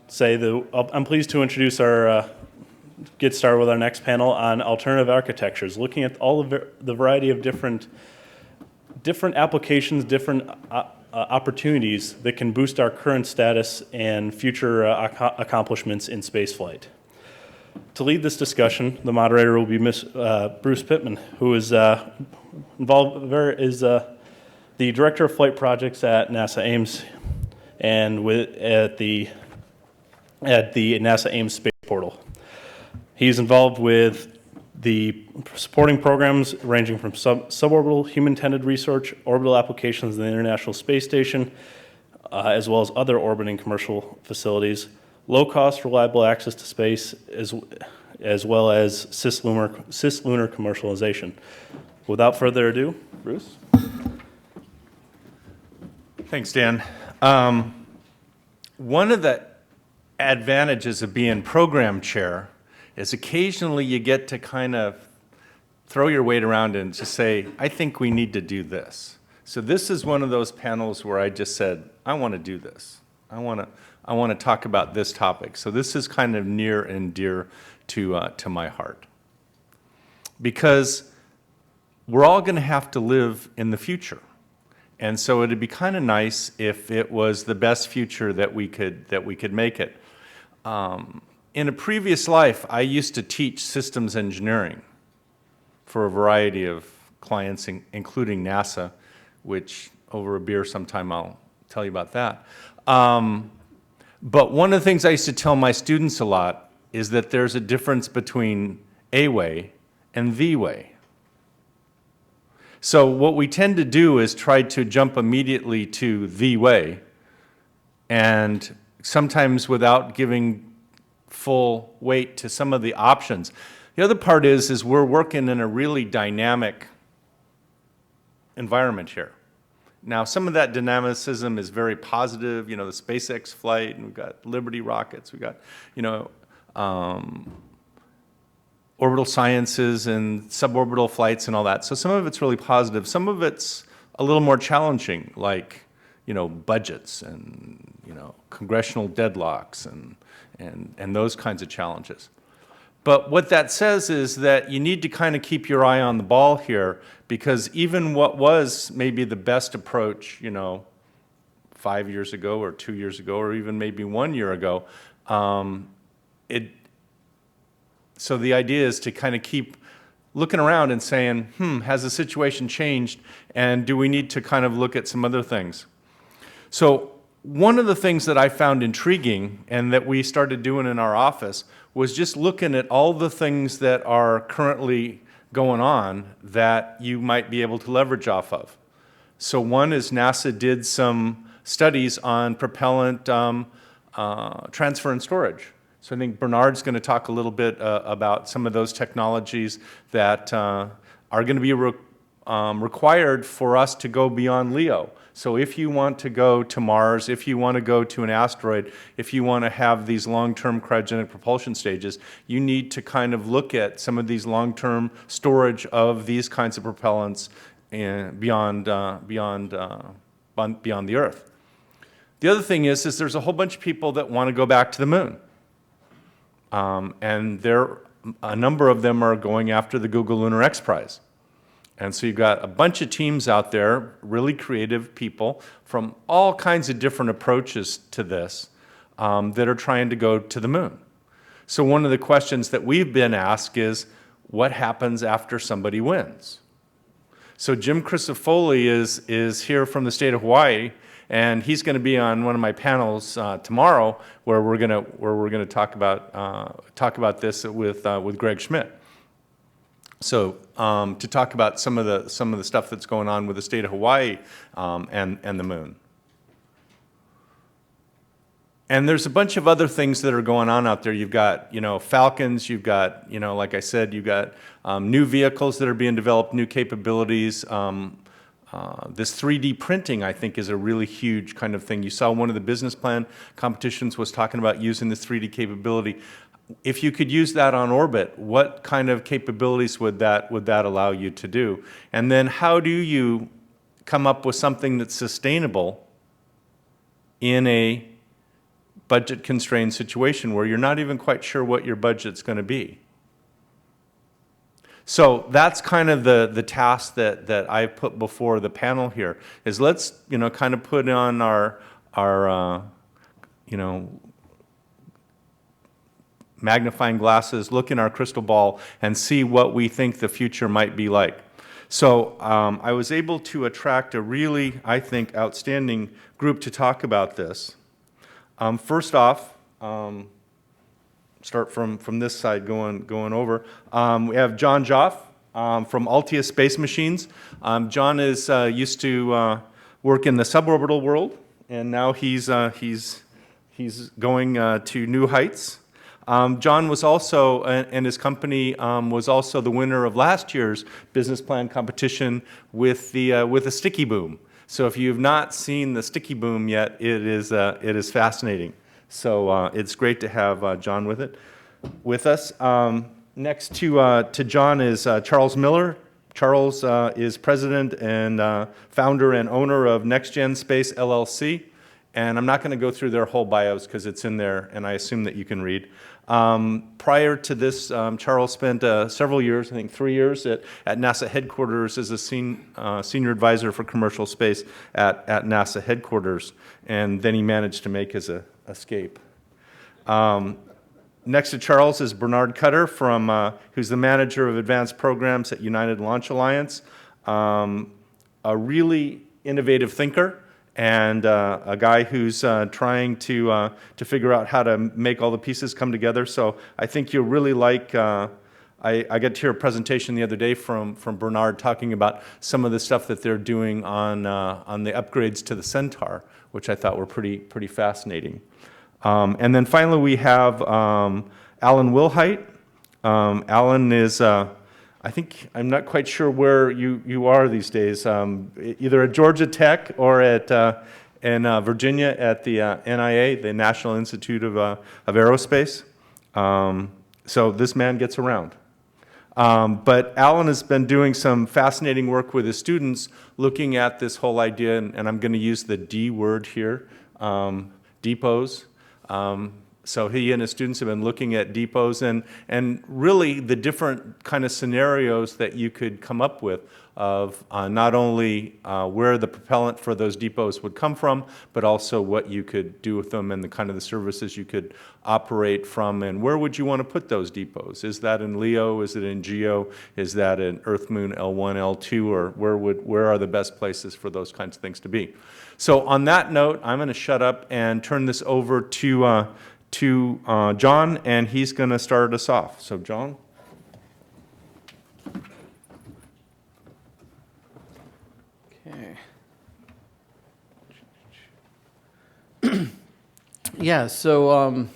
I'm pleased to introduce our, get started with our next panel on alternative architectures, looking at all of the variety of different applications, different opportunities that can boost our current status and future accomplishments in spaceflight. To lead this discussion, the moderator will be Bruce Pittman, who is the Director of Flight Projects at NASA Ames and at the NASA Ames Space Portal. He's involved with the supporting programs ranging from suborbital human-tended research, orbital applications in the International Space Station, as well as other orbiting commercial facilities, low-cost, reliable access to space, as well as cislunar commercialization. Without further ado, Bruce. Thanks, Dan. One of the advantages of being program chair is occasionally you get to kind of throw your weight around and just say, I think we need to do this. So this is one of those panels where I just said, I want to do this. I want to talk about this topic. So this is kind of near and dear to my heart. Because we're all going to have to live in the future. And so it'd be kind of nice if it was the best future that we could make it. In a previous life, I used to teach systems engineering for a variety of clients, including NASA, which over a beer sometime I'll tell you about that. But one of the things I used to tell my students a lot is that there's a difference between a way and the way. So what we tend to do is try to jump immediately to the way, and sometimes without giving full weight to some of the options. The other part is we're working in a really dynamic environment here. Now, some of that dynamicism is very positive, the SpaceX flight, and we've got Liberty rockets, we've got, orbital sciences and suborbital flights and all that. So some of it's really positive. Some of it's a little more challenging, like, budgets and, congressional deadlocks and those kinds of challenges. But what that says is that you need to kind of keep your eye on the ball here, because even what was maybe the best approach, 5 years ago or 2 years ago or even maybe 1 year ago, so the idea is to kind of keep looking around and saying, has the situation changed, and do we need to kind of look at some other things? So one of the things that I found intriguing and that we started doing in our office was just looking at all the things that are currently going on that you might be able to leverage off of. So one is NASA did some studies on propellant transfer and storage. So I think Bernard's going to talk a little bit about some of those technologies that are going to be required for us to go beyond LEO. So if you want to go to Mars, if you want to go to an asteroid, if you want to have these long-term cryogenic propulsion stages, you need to kind of look at some of these long-term storage of these kinds of propellants beyond the Earth. The other thing is there's a whole bunch of people that want to go back to the moon. And a number of them are going after the Google Lunar X Prize. And so you've got a bunch of teams out there, really creative people from all kinds of different approaches to this that are trying to go to the moon. So one of the questions that we've been asked is, what happens after somebody wins? So Jim Crisafulli is here from the state of Hawaii, and he's going to be on one of my panels tomorrow, where we're going to talk about this with Greg Schmidt. So to talk about some of the stuff that's going on with the state of Hawaii and the moon. And there's a bunch of other things that are going on out there. You've got, Falcons. You've got, like I said, you've got new vehicles that are being developed, new capabilities. This 3D printing, I think, is a really huge kind of thing. You saw one of the business plan competitions was talking about using this 3D capability. If you could use that on orbit, what kind of capabilities would that allow you to do? And then how do you come up with something that's sustainable in a budget constrained situation where you're not even quite sure what your budget's going to be. So that's kind of the task that I put before the panel here, is let's, kind of put on our magnifying glasses, look in our crystal ball, and see what we think the future might be like. So I was able to attract a really, I think, outstanding group to talk about this. First off, start from this side going over. We have John Goff from Altia Space Machines. John is used to work in the suborbital world, and now he's going to new heights. John was also, and his company was also the winner of last year's business plan competition with a sticky boom. So if you have not seen the sticky boom yet, it is fascinating. So it's great to have John with us. Next to John is Charles Miller. Charles is president and founder and owner of NextGen Space LLC. And I'm not going to go through their whole bios because it's in there, and I assume that you can read. Prior to this, Charles spent several years, I think 3 years, at NASA headquarters as a senior advisor for commercial space at NASA headquarters, and then he managed to make his escape. Next to Charles is Bernard Kutter, who's the manager of advanced programs at United Launch Alliance, a really innovative thinker, and a guy who's trying to figure out how to make all the pieces come together. So I think you'll really like, I got to hear a presentation the other day from Bernard talking about some of the stuff that they're doing on the upgrades to the Centaur, which I thought were pretty fascinating. And then finally we have Alan Wilhite. Alan is, I'm not quite sure where you are these days, either at Georgia Tech or in Virginia at the NIA, the National Institute of Aerospace. So this man gets around. But Alan has been doing some fascinating work with his students looking at this whole idea, and I'm going to use the D word here, depots. So he and his students have been looking at depots and really the different kind of scenarios that you could come up with of not only where the propellant for those depots would come from, but also what you could do with them and the kind of the services you could operate from, and where would you want to put those depots? Is that in LEO? Is it in GEO? Is that in Earth, Moon, L1, L2? Or where are the best places for those kinds of things to be? So on that note, I'm going to shut up and turn this over to John, and he's going to start us off. So, John. Okay. Yeah, so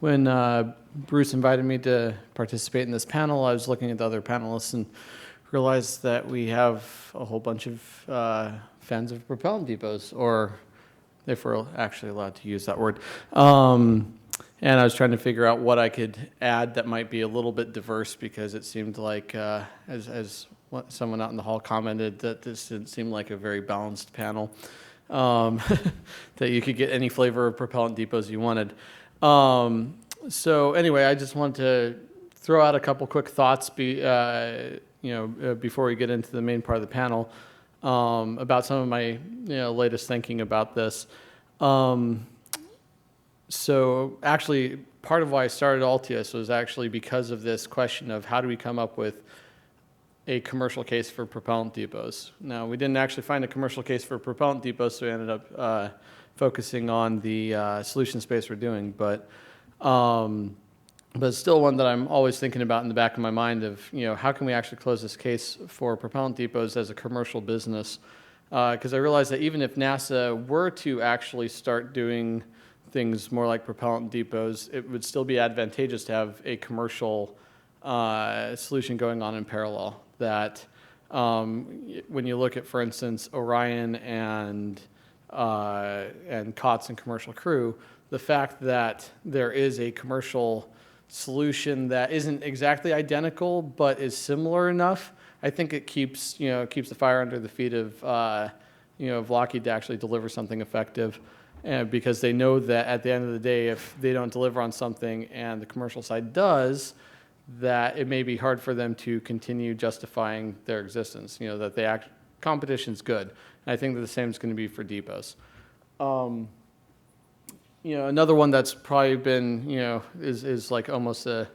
when Bruce invited me to participate in this panel, I was looking at the other panelists and realized that we have a whole bunch of fans of propellant depots, or if we're actually allowed to use that word. And I was trying to figure out what I could add that might be a little bit diverse, because it seemed like, as someone out in the hall commented, that this didn't seem like a very balanced panel, that you could get any flavor of propellant depots you wanted. So anyway, I just wanted to throw out a couple quick thoughts before we get into the main part of the panel, about some of my latest thinking about this. So actually, part of why I started Altius was actually because of this question of how do we come up with a commercial case for propellant depots. Now, we didn't actually find a commercial case for propellant depots, so we ended up focusing on the solution space we're doing. But it's still one that I'm always thinking about in the back of my mind of, how can we actually close this case for propellant depots as a commercial business? Because I realize that even if NASA were to actually start doing things more like propellant depots, it would still be advantageous to have a commercial solution going on in parallel. That when you look at, for instance, Orion and COTS and Commercial Crew, the fact that there is a commercial solution that isn't exactly identical but is similar enough, I think it keeps the fire under the feet of of Lockheed to actually deliver something effective. because they know that at the end of the day, if they don't deliver on something and the commercial side does, that it may be hard for them to continue justifying their existence. That competition's good. And I think that the same is going to be for depots. Another one that's probably been, is like almost a,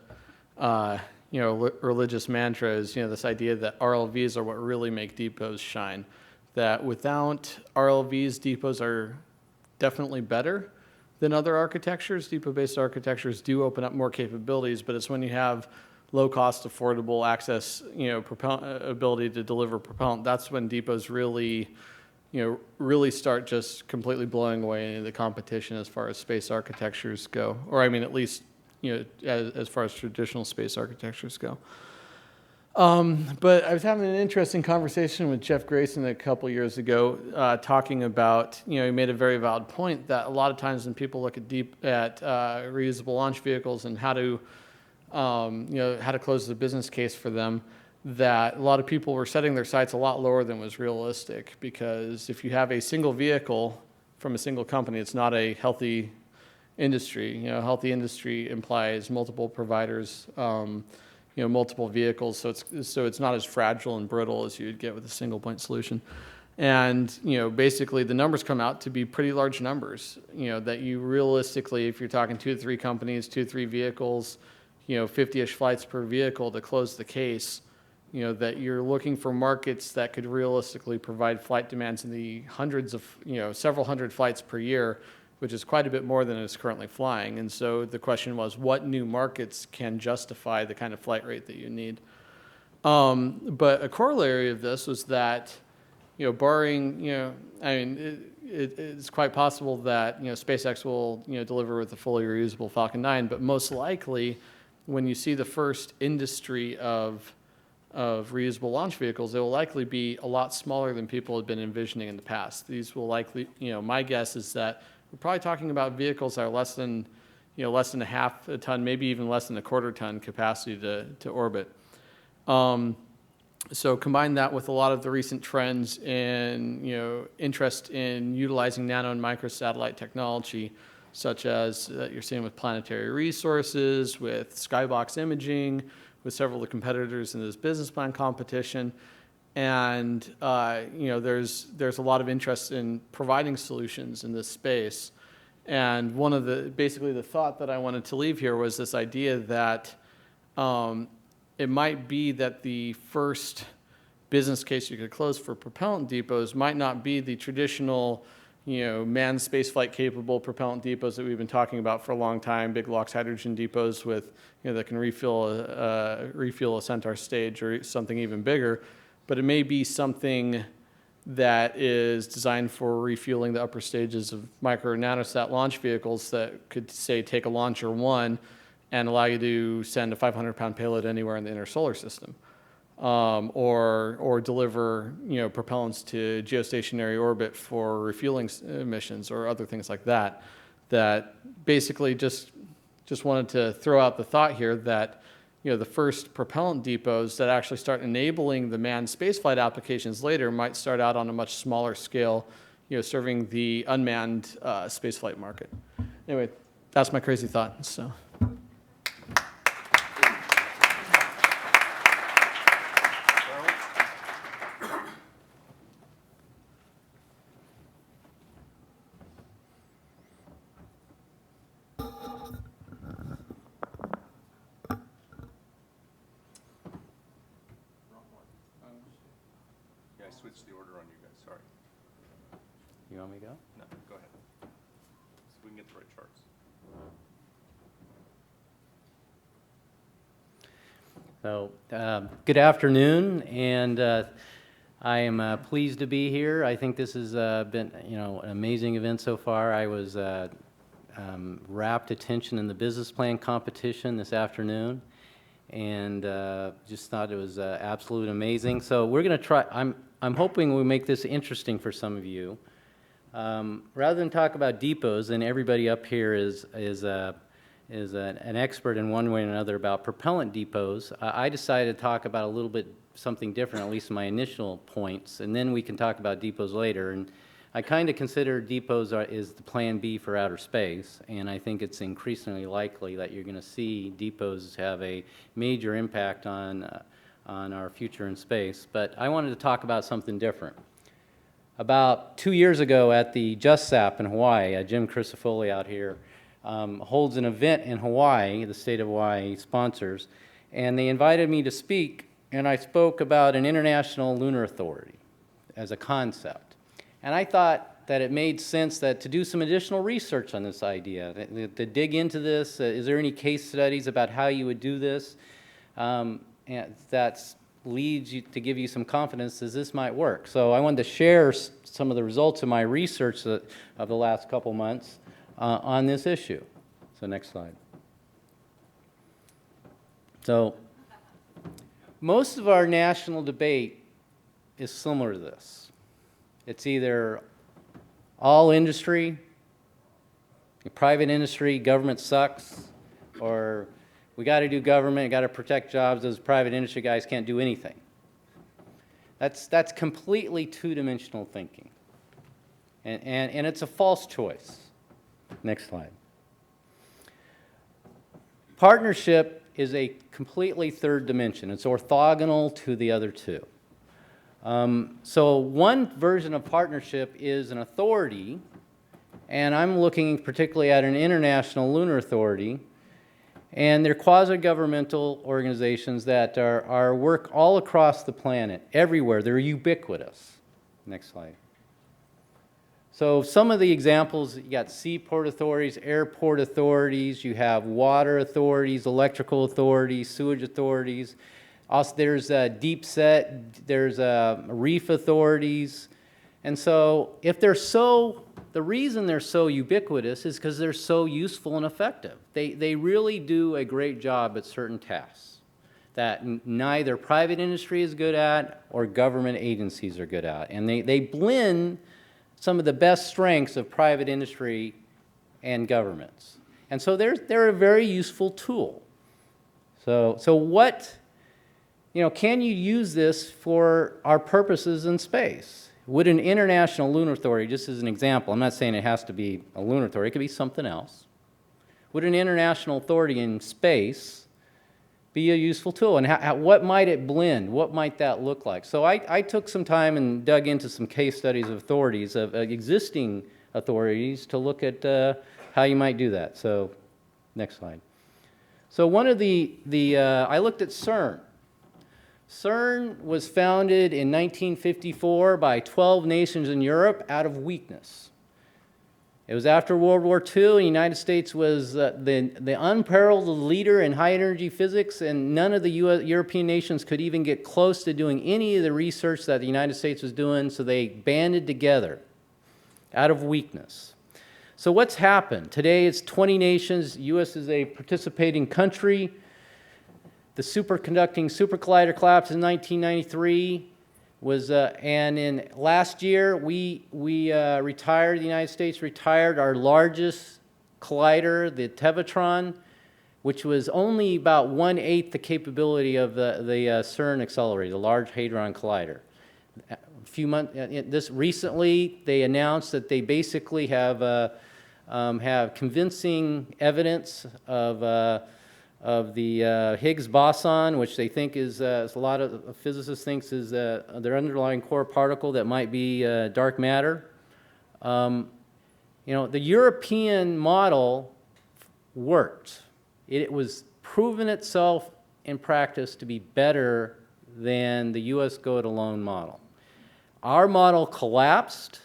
religious mantra is, this idea that RLVs are what really make depots shine. That without RLVs, depots are definitely better than other architectures. Depot-based architectures do open up more capabilities, but it's when you have low-cost, affordable access, ability to deliver propellant, that's when depots really start just completely blowing away the competition as far as space architectures go. Or I mean, at least, as far as traditional space architectures go. But I was having an interesting conversation with Jeff Grayson a couple years ago, talking about, he made a very valid point that a lot of times when people look at reusable launch vehicles and how to close the business case for them, that a lot of people were setting their sights a lot lower than was realistic, because if you have a single vehicle from a single company, it's not a healthy industry. A healthy industry implies multiple providers, multiple vehicles, so it's not as fragile and brittle as you'd get with a single point solution. And basically the numbers come out to be pretty large numbers. That you realistically, if you're talking 2 to 3 companies, 2 to 3 vehicles, 50-ish flights per vehicle to close the case, that you're looking for markets that could realistically provide flight demands in the hundreds of, several hundred flights per year, which is quite a bit more than is currently flying. And so the question was, what new markets can justify the kind of flight rate that you need? But a corollary of this was that, barring, it's quite possible that, SpaceX will, deliver with a fully reusable Falcon 9, but most likely when you see the first industry of reusable launch vehicles, they will likely be a lot smaller than people had been envisioning in the past. These will likely, my guess is that we're probably talking about vehicles that are less than a half a ton, maybe even less than a quarter ton capacity to orbit. So combine that with a lot of the recent trends in, interest in utilizing nano and microsatellite technology, such as you're seeing with Planetary Resources, with Skybox Imaging, with several of the competitors in this business plan competition. And there's a lot of interest in providing solutions in this space. And one of basically the thought that I wanted to leave here was this idea that it might be that the first business case you could close for propellant depots might not be the traditional, manned spaceflight capable propellant depots that we've been talking about for a long time, big LOX hydrogen depots with, that can refuel a Centaur stage or something even bigger. But it may be something that is designed for refueling the upper stages of micro or nanosat launch vehicles that could, say, take a launcher 1 and allow you to send a 500-pound payload anywhere in the inner solar system, or deliver propellants to geostationary orbit for refueling missions or other things like that. That basically just wanted to throw out the thought here that the first propellant depots that actually start enabling the manned spaceflight applications later might start out on a much smaller scale, serving the unmanned spaceflight market. Anyway, that's my crazy thought. So. Switch the order on you guys, sorry. You want me to go? No, go ahead. So we can get the right charts. So, good afternoon, and I am pleased to be here. I think this has been, an amazing event so far. I was rapt attention in the business plan competition this afternoon, and just thought it was absolutely amazing. So we're going to try. I'm hoping we make this interesting for some of you. Rather than talk about depots, and everybody up here is an expert in one way or another about propellant depots, I decided to talk about a little bit something different, at least my initial points, and then we can talk about depots later. And I kind of consider depots is the plan B for outer space, and I think it's increasingly likely that you're going to see depots have a major impact on our future in space. But I wanted to talk about something different. About 2 years ago at the JustSap in Hawaii, Jim Crisafulli out here holds an event in Hawaii, the state of Hawaii sponsors, and they invited me to speak, and I spoke about an international lunar authority as a concept. And I thought that it made sense that to do some additional research on this idea, to dig into this. Is there any case studies about how you would do this? And that leads you to give you some confidence that this might work. So I wanted to share some of the results of my research of the last couple months on this issue. So next slide. So most of our national debate is similar to this. It's either all industry, private industry, government sucks, or we got to do government, got to protect jobs, those private industry guys can't do anything. That's completely two-dimensional thinking. And it's a false choice. Next slide. Partnership is a completely third dimension. It's orthogonal to the other two. So one version of partnership is an authority, and I'm looking particularly at an international lunar authority, and they're quasi-governmental organizations that are work all across the planet, everywhere. They're ubiquitous. Next slide. So some of the examples, you got seaport authorities, airport authorities, you have water authorities, electrical authorities, sewage authorities. Also, there's deep set, there's reef authorities. And so if they're the reason they're so ubiquitous is because they're so useful and effective. They really do a great job at certain tasks that neither private industry is good at or government agencies are good at. And they blend some of the best strengths of private industry and governments. And so they're a very useful tool. So what, can you use this for our purposes in space? Would an international lunar authority, just as an example, I'm not saying it has to be a lunar authority, it could be something else. Would an international authority in space be a useful tool? And what might it blend? What might that look like? So I took some time and dug into some case studies of authorities, of existing authorities, to look at how you might do that. So next slide. So one of I looked at CERN. CERN was founded in 1954 by 12 nations in Europe out of weakness. It was after World War II, and the United States was the unparalleled leader in high-energy physics, and none of the European nations could even get close to doing any of the research that the United States was doing, so they banded together out of weakness. So what's happened? Today it's 20 nations. The U.S. is a participating country. The superconducting super collider collapsed in 1993. And in last year, we retired, the United States retired our largest collider, the Tevatron, which was only about 1/8 the capability of the CERN accelerator, the Large Hadron Collider. A few months, recently, they announced that they basically have convincing evidence of the Higgs boson, which they think is, a lot of physicists think is their underlying core particle that might be dark matter. The European model worked. It was proven itself in practice to be better than the U.S. go-it-alone model. Our model collapsed.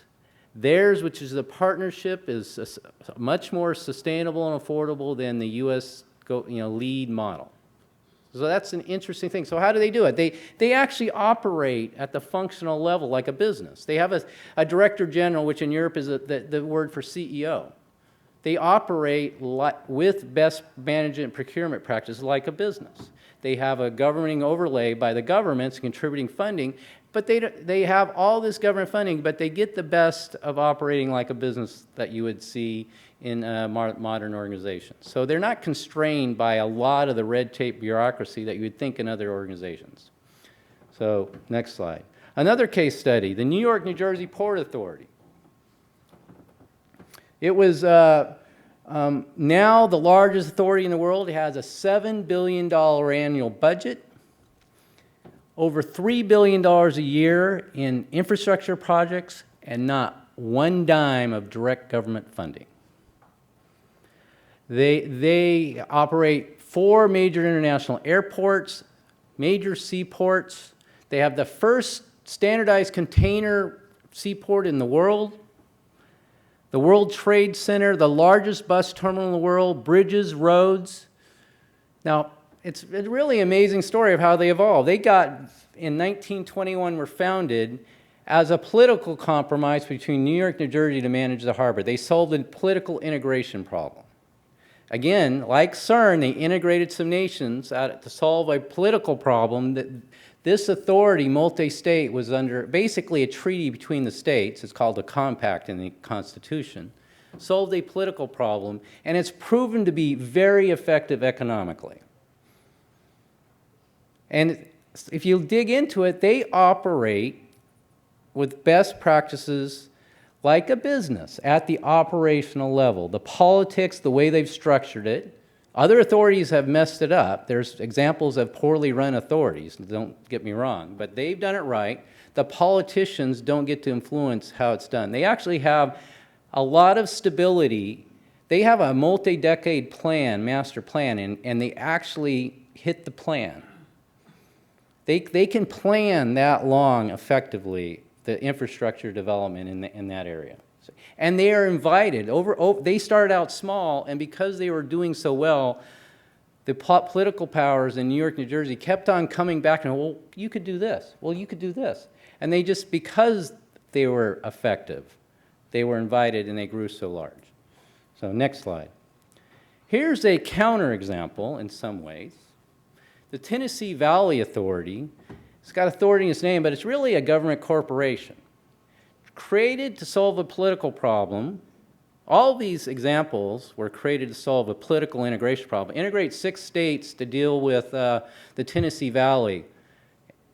Theirs, which is a partnership, is much more sustainable and affordable than the U.S. lead model. So that's an interesting thing. So how do they do it? They actually operate at the functional level like a business. They have a director general, which in Europe is the word for CEO. They operate with best management procurement practices like a business. They have a governing overlay by the governments contributing funding, but they have all this government funding, but they get the best of operating like a business that you would see in modern organizations. So they're not constrained by a lot of the red tape bureaucracy that you would think in other organizations. So next slide. Another case study, the New York, New Jersey Port Authority. It was now the largest authority in the world. It has a $7 billion annual budget, over $3 billion a year in infrastructure projects, and not one dime of direct government funding. They operate 4 major international airports, major seaports. They have the first standardized container seaport in the world, the World Trade Center, the largest bus terminal in the world, bridges, roads. Now, it's a really amazing story of how they evolved. They got, in 1921, were founded as a political compromise between New York and New Jersey to manage the harbor. They solved a political integration problem. Again, like CERN, they integrated some nations to solve a political problem that this authority, multi-state, was under basically a treaty between the states. It's called a compact in the Constitution. Solved a political problem, and it's proven to be very effective economically. And if you dig into it, they operate with best practices like a business at the operational level. The politics, the way they've structured it. Other authorities have messed it up. There's examples of poorly run authorities, don't get me wrong, but they've done it right. The politicians don't get to influence how it's done. They actually have a lot of stability. They have a multi-decade plan, master plan, and they actually hit the plan. They can plan that long effectively, the infrastructure development in that area. And they are invited. They started out small, and because they were doing so well, the political powers in New York, New Jersey kept on coming back and, well, you could do this. Well, you could do this. And they just, because they were effective, they were invited and they grew so large. So next slide. Here's a counterexample in some ways. The Tennessee Valley Authority, it's got authority in its name, but it's really a government corporation. Created to solve a political problem. All these examples were created to solve a political integration problem. Integrate 6 states to deal with the Tennessee Valley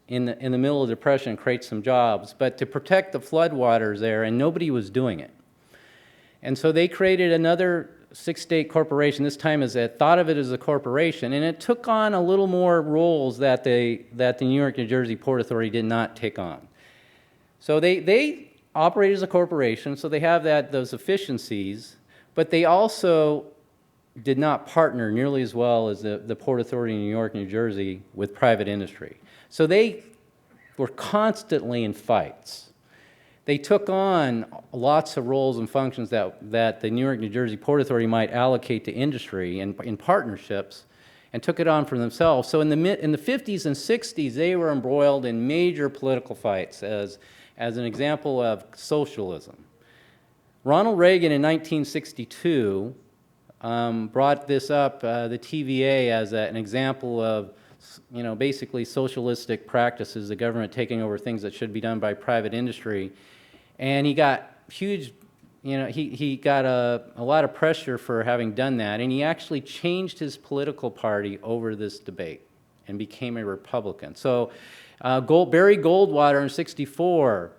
in the middle of the Depression, create some jobs, but to protect the floodwaters there, and nobody was doing it. And so they created another 6-state corporation. This time thought of it as a corporation, and it took on a little more roles that the New York, New Jersey Port Authority did not take on. So they operate as a corporation, so they have those efficiencies, but they also did not partner nearly as well as the Port Authority in New York, New Jersey with private industry. So they were constantly in fights. They took on lots of roles and functions that the New York, New Jersey Port Authority might allocate to industry and in partnerships, and took it on for themselves. So in the 50s and 60s, they were embroiled in major political fights as an example of socialism. Ronald Reagan in 1962 brought this up, the TVA, as an example of, basically socialistic practices, the government taking over things that should be done by private industry. And he got huge, he got a lot of pressure for having done that, and he actually changed his political party over this debate and became a Republican. So Barry Goldwater in '64,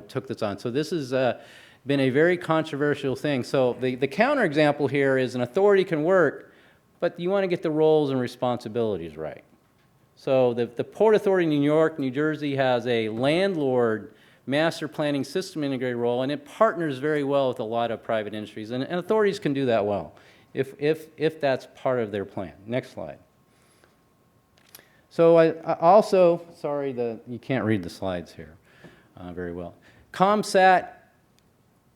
took this on. So this has been a very controversial thing. So the counterexample here is an authority can work, but you want to get the roles and responsibilities right. So the Port Authority in New York, New Jersey has a landlord master planning system integrated role, and it partners very well with a lot of private industries, and authorities can do that well if that's part of their plan. Next slide. So I also, sorry, you can't read the slides here very well. ComSat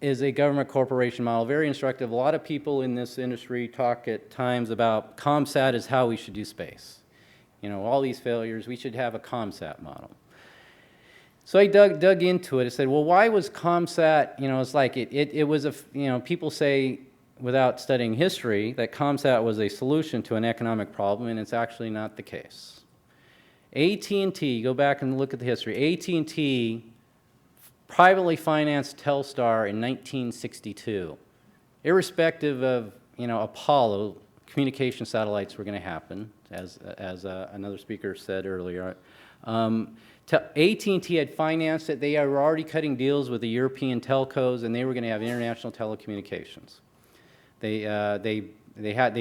is a government corporation model, very instructive. A lot of people in this industry talk at times about ComSat is how we should do space. All these failures, we should have a ComSat model. So I dug into it. I said, well, why was ComSat, it's like it was people say without studying history that ComSat was a solution to an economic problem, and it's actually not the case. AT&T, go back and look at the history. AT&T privately financed Telstar in 1962. Irrespective of, Apollo, communication satellites were going to happen, as another speaker said earlier. AT&T had financed it. They were already cutting deals with the European telcos, and they were going to have international telecommunications. They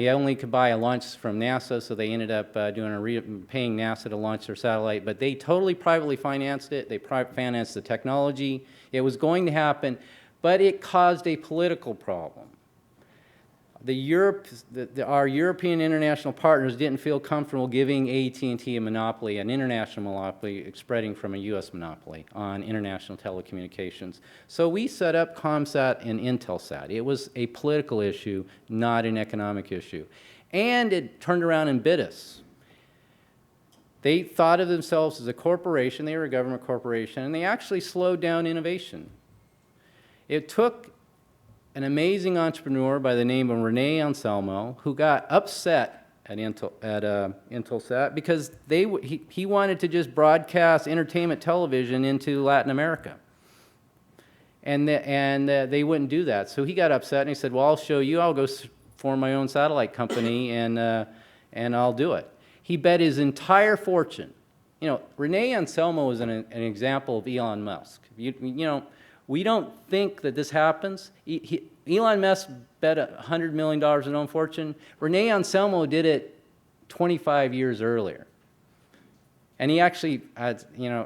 only could buy a launch from NASA, so they ended up paying NASA to launch their satellite. But they totally privately financed it. They financed the technology. It was going to happen, but it caused a political problem. Our European international partners didn't feel comfortable giving AT&T a monopoly, an international monopoly, spreading from a U.S. monopoly on international telecommunications. So we set up ComSat and Intelsat. It was a political issue, not an economic issue. And it turned around and bit us. They thought of themselves as a corporation. They were a government corporation, and they actually slowed down innovation. It took an amazing entrepreneur by the name of Rene Anselmo, who got upset at Intelsat because he wanted to just broadcast entertainment television into Latin America. And they wouldn't do that. So he got upset and he said, well, I'll show you. I'll go form my own satellite company and I'll do it. He bet his entire fortune. You know, Rene Anselmo is an example of Elon Musk. You know, we don't think that this happens. Elon Musk bet $100 million in his own fortune. Rene Anselmo did it 25 years earlier. And he actually,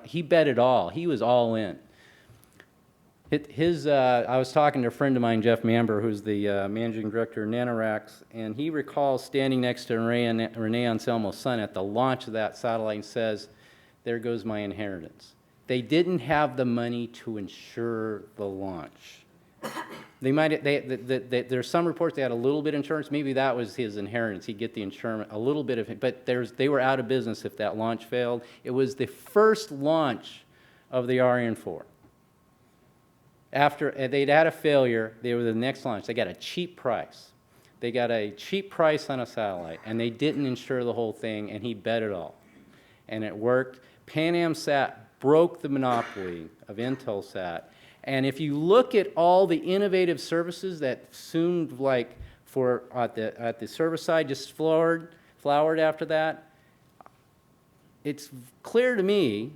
he bet it all. He was all in. I was talking to a friend of mine, Jeff Mamber, who's the managing director of NanoRacks, and he recalls standing next to Rene Anselmo's son at the launch of that satellite and says, there goes my inheritance. They didn't have the money to insure the launch. There's some reports they had a little bit of insurance. Maybe that was his inheritance. He'd get the insurance, a little bit of it. But they were out of business if that launch failed. It was the first launch of the Ariane 4. After they'd had a failure, they were the next launch. They got a cheap price. They got a cheap price on a satellite, and they didn't insure the whole thing, and he bet it all. And it worked. Pan Am Sat broke the monopoly of Intelsat. And if you look at all the innovative services that seemed like at the service side just flowered after that, it's clear to me,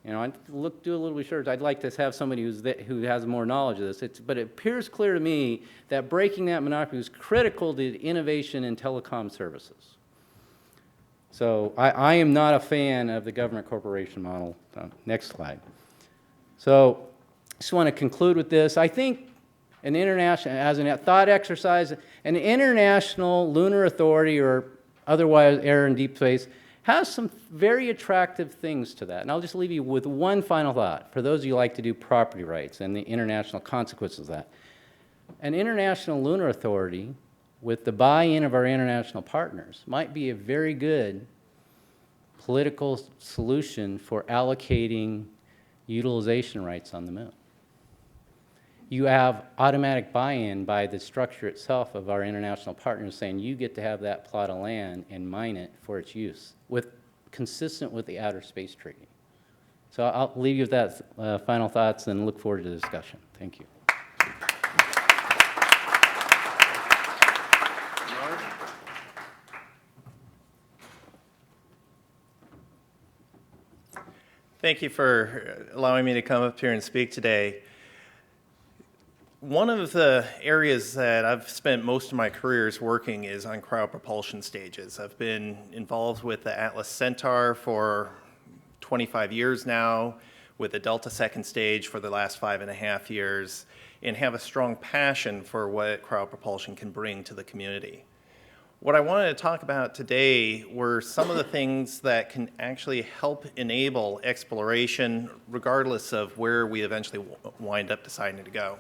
you know, do a little research. I'd like to have somebody who has more knowledge of this. But it appears clear to me that breaking that monopoly was critical to innovation in telecom services. So I am not a fan of the government corporation model. Next slide. So I just want to conclude with this. I think as a thought exercise, an international lunar authority or otherwise air and deep space has some very attractive things to that. And I'll just leave you with one final thought for those of you who like to do property rights and the international consequences of that. An international lunar authority with the buy-in of our international partners might be a very good political solution for allocating utilization rights on the moon. You have automatic buy-in by the structure itself of our international partners saying you get to have that plot of land and mine it for its use, consistent with the Outer Space Treaty. So I'll leave you with that final thoughts and look forward to the discussion. Thank you. Thank you for allowing me to come up here and speak today. One of the areas that I've spent most of my career working is on cryopropulsion stages. I've been involved with the Atlas Centaur for 25 years now, with the Delta second stage for the last 5.5 years, and have a strong passion for what cryopropulsion can bring to the community. What I wanted to talk about today were some of the things that can actually help enable exploration regardless of where we eventually wind up deciding to go.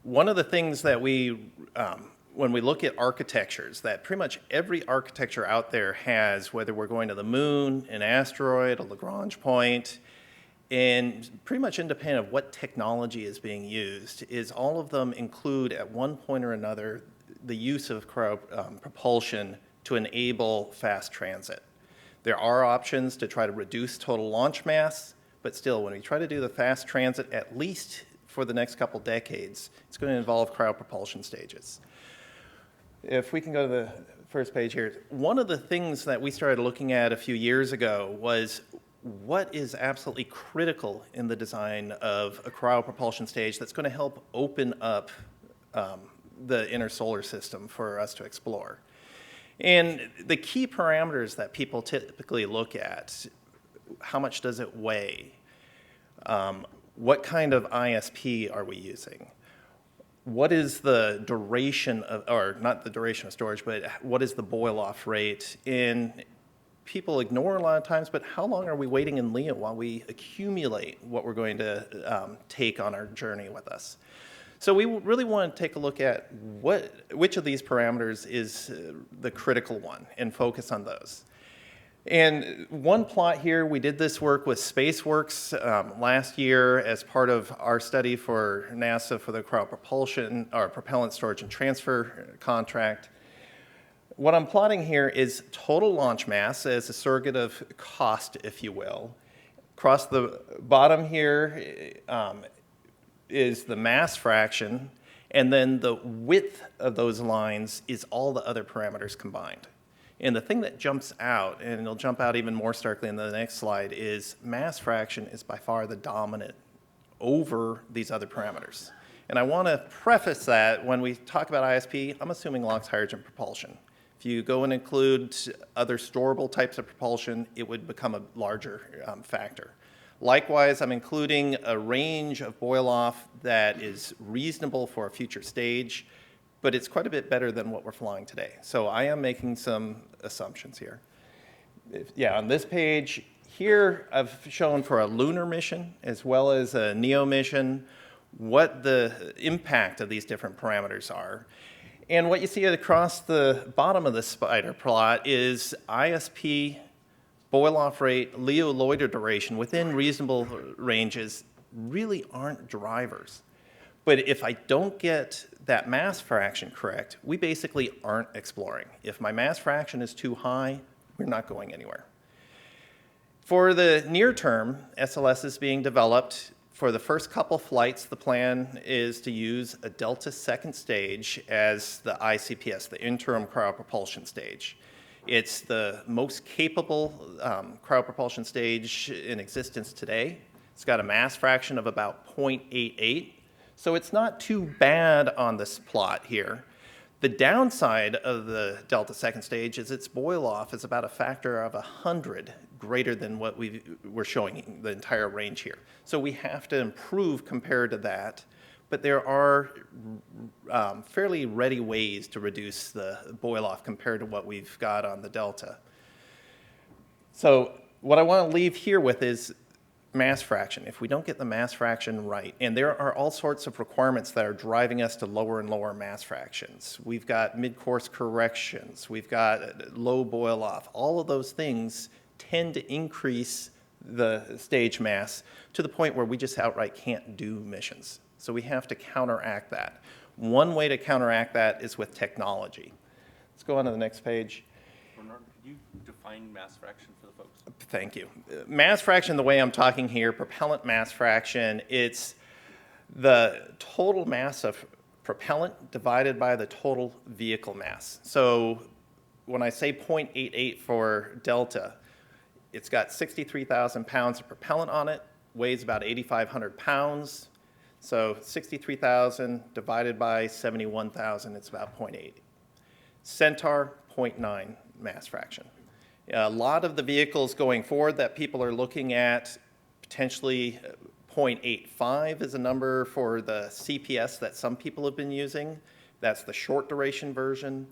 One of the things that when we look at architectures, that pretty much every architecture out there has, whether we're going to the moon, an asteroid, a Lagrange point, and pretty much independent of what technology is being used, is all of them include at one point or another the use of propulsion to enable fast transit. There are options to try to reduce total launch mass, but still, when we try to do the fast transit, at least for the next couple decades, it's going to involve cryopropulsion stages. if we can go to the first page here. One of the things that we started looking at a few years ago was what is absolutely critical in the design of a cryopropulsion stage that's going to help open up the inner solar system for us to explore. And the key parameters that people typically look at, how much does it weigh? What kind of ISP are we using? What is the duration of, or not the duration of storage, but what is the boil-off rate? And people ignore a lot of times, but how long are we waiting in LEO while we accumulate what we're going to take on our journey with us? So we really want to take a look at which of these parameters is the critical one and focus on those. And one plot here, we did this work with SpaceWorks last year as part of our study for NASA for the cryopropulsion or propellant storage and transfer contract. What I'm plotting here is total launch mass as a surrogate of cost, if you will. Across the bottom here is the mass fraction, and then the width of those lines is all the other parameters combined. And the thing that jumps out, and it'll jump out even more starkly in the next slide, is mass fraction is by far the dominant over these other parameters. And I want to preface that when we talk about ISP, I'm assuming LOX hydrogen propulsion. If you go and include other storable types of propulsion, it would become a larger factor. Likewise, I'm including a range of boil-off that is reasonable for a future stage, but it's quite a bit better than what we're flying today. So I am making some assumptions here. On this page here, I've shown for a lunar mission as well as a NEO mission what the impact of these different parameters are. And what you see across the bottom of the spider plot is ISP, boil-off rate, LEO loiter duration within reasonable ranges really aren't drivers. But if I don't get that mass fraction correct, we basically aren't exploring. If my mass fraction is too high, we're not going anywhere. For the near term, SLS is being developed. For the first couple flights, the plan is to use a Delta second stage as the ICPS, the interim cryopropulsion stage. It's the most capable cryopropulsion stage in existence today. It's got a mass fraction of about 0.88. So it's not too bad on this plot here. The downside of the Delta second stage is its boil-off is about a factor of 100 greater than what we're showing the entire range here. So we have to improve compared to that, but there are fairly ready ways to reduce the boil-off compared to what we've got on the Delta. So what I want to leave here with is mass fraction. If we don't get the mass fraction right, and there are all sorts of requirements that are driving us to lower and lower mass fractions. We've got mid-course corrections. We've got low boil-off. All of those things tend to increase the stage mass to the point where we just outright can't do missions. So we have to counteract that. One way to counteract that is with technology. Let's go on to the next page. Bernard, could you define mass fraction for the folks? Thank you. Mass fraction, the way I'm talking here, propellant mass fraction, it's the total mass of propellant divided by the total vehicle mass. So when I say 0.88 for Delta, it's got 63,000 pounds of propellant on it, weighs about 8,500 pounds. So 63,000 divided by 71,000, it's about 0.8. Centaur, 0.9 mass fraction. A lot of the vehicles going forward that people are looking at, potentially 0.85 is a number for the CPS that some people have been using. That's the short duration version.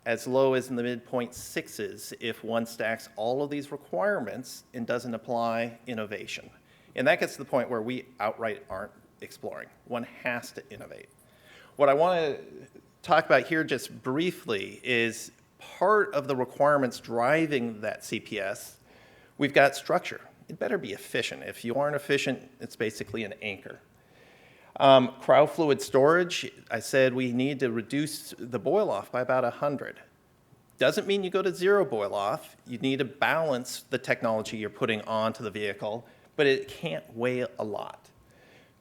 As low as in the mid-0.6s if one stacks all of these requirements and doesn't apply innovation. And that gets to the point where we outright aren't exploring. One has to innovate. What I want to talk about here just briefly is part of the requirements driving that CPS. We've got structure. It better be efficient. If you aren't efficient, it's basically an anchor. Cryofluid storage, I said we need to reduce the boil-off by about 100. Doesn't mean you go to zero boil-off. You need to balance the technology you're putting onto the vehicle, but it can't weigh a lot.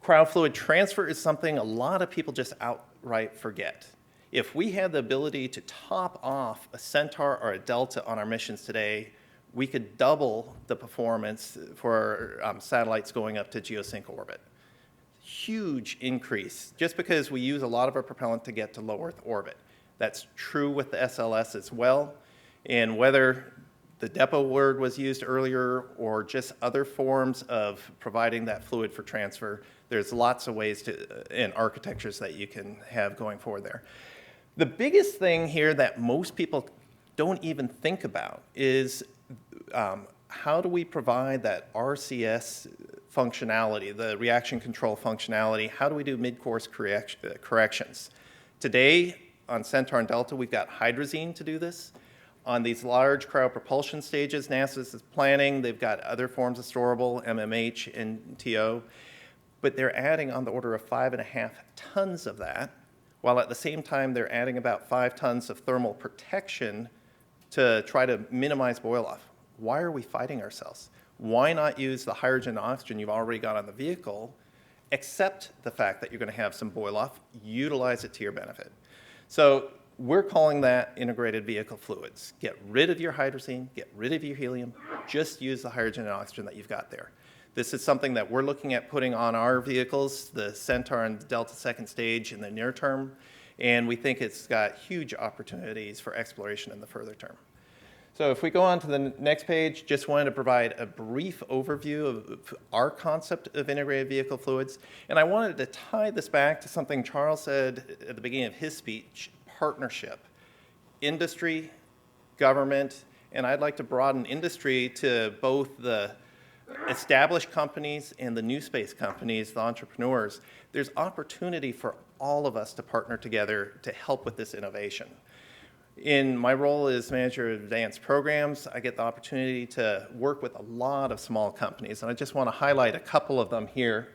Cryofluid transfer is something a lot of people just outright forget. If we had the ability to top off a Centaur or a Delta on our missions today, we could double the performance for satellites going up to geosync orbit. Huge increase, just because we use a lot of our propellant to get to low Earth orbit. That's true with the SLS as well. And whether the depot word was used earlier or just other forms of providing that fluid for transfer, there's lots of ways and architectures that you can have going forward there. The biggest thing here that most people don't even think about is how do we provide that RCS functionality, the reaction control functionality? How do we do mid-course corrections? Today, on Centaur and Delta, we've got hydrazine to do this. On these large cryopropulsion stages, NASA is planning, they've got other forms of storable, MMH and TO, but they're adding on the order of 5.5 tons of that, while at the same time they're adding about 5 tons of thermal protection to try to minimize boil-off. Why are we fighting ourselves? Why not use the hydrogen and oxygen you've already got on the vehicle, accept the fact that you're going to have some boil-off, utilize it to your benefit? So we're calling that integrated vehicle fluids. Get rid of your hydrazine, get rid of your helium, just use the hydrogen and oxygen that you've got there. This is something that we're looking at putting on our vehicles, the Centaur and Delta second stage in the near term, and we think it's got huge opportunities for exploration in the further term. So if we go on to the next page, just wanted to provide a brief overview of our concept of integrated vehicle fluids. And I wanted to tie this back to something Charles said at the beginning of his speech, partnership. Industry, government, and I'd like to broaden industry to both the established companies and the NewSpace companies, the entrepreneurs. There's opportunity for all of us to partner together to help with this innovation. In my role as manager of advanced programs, I get the opportunity to work with a lot of small companies, and I just want to highlight a couple of them here.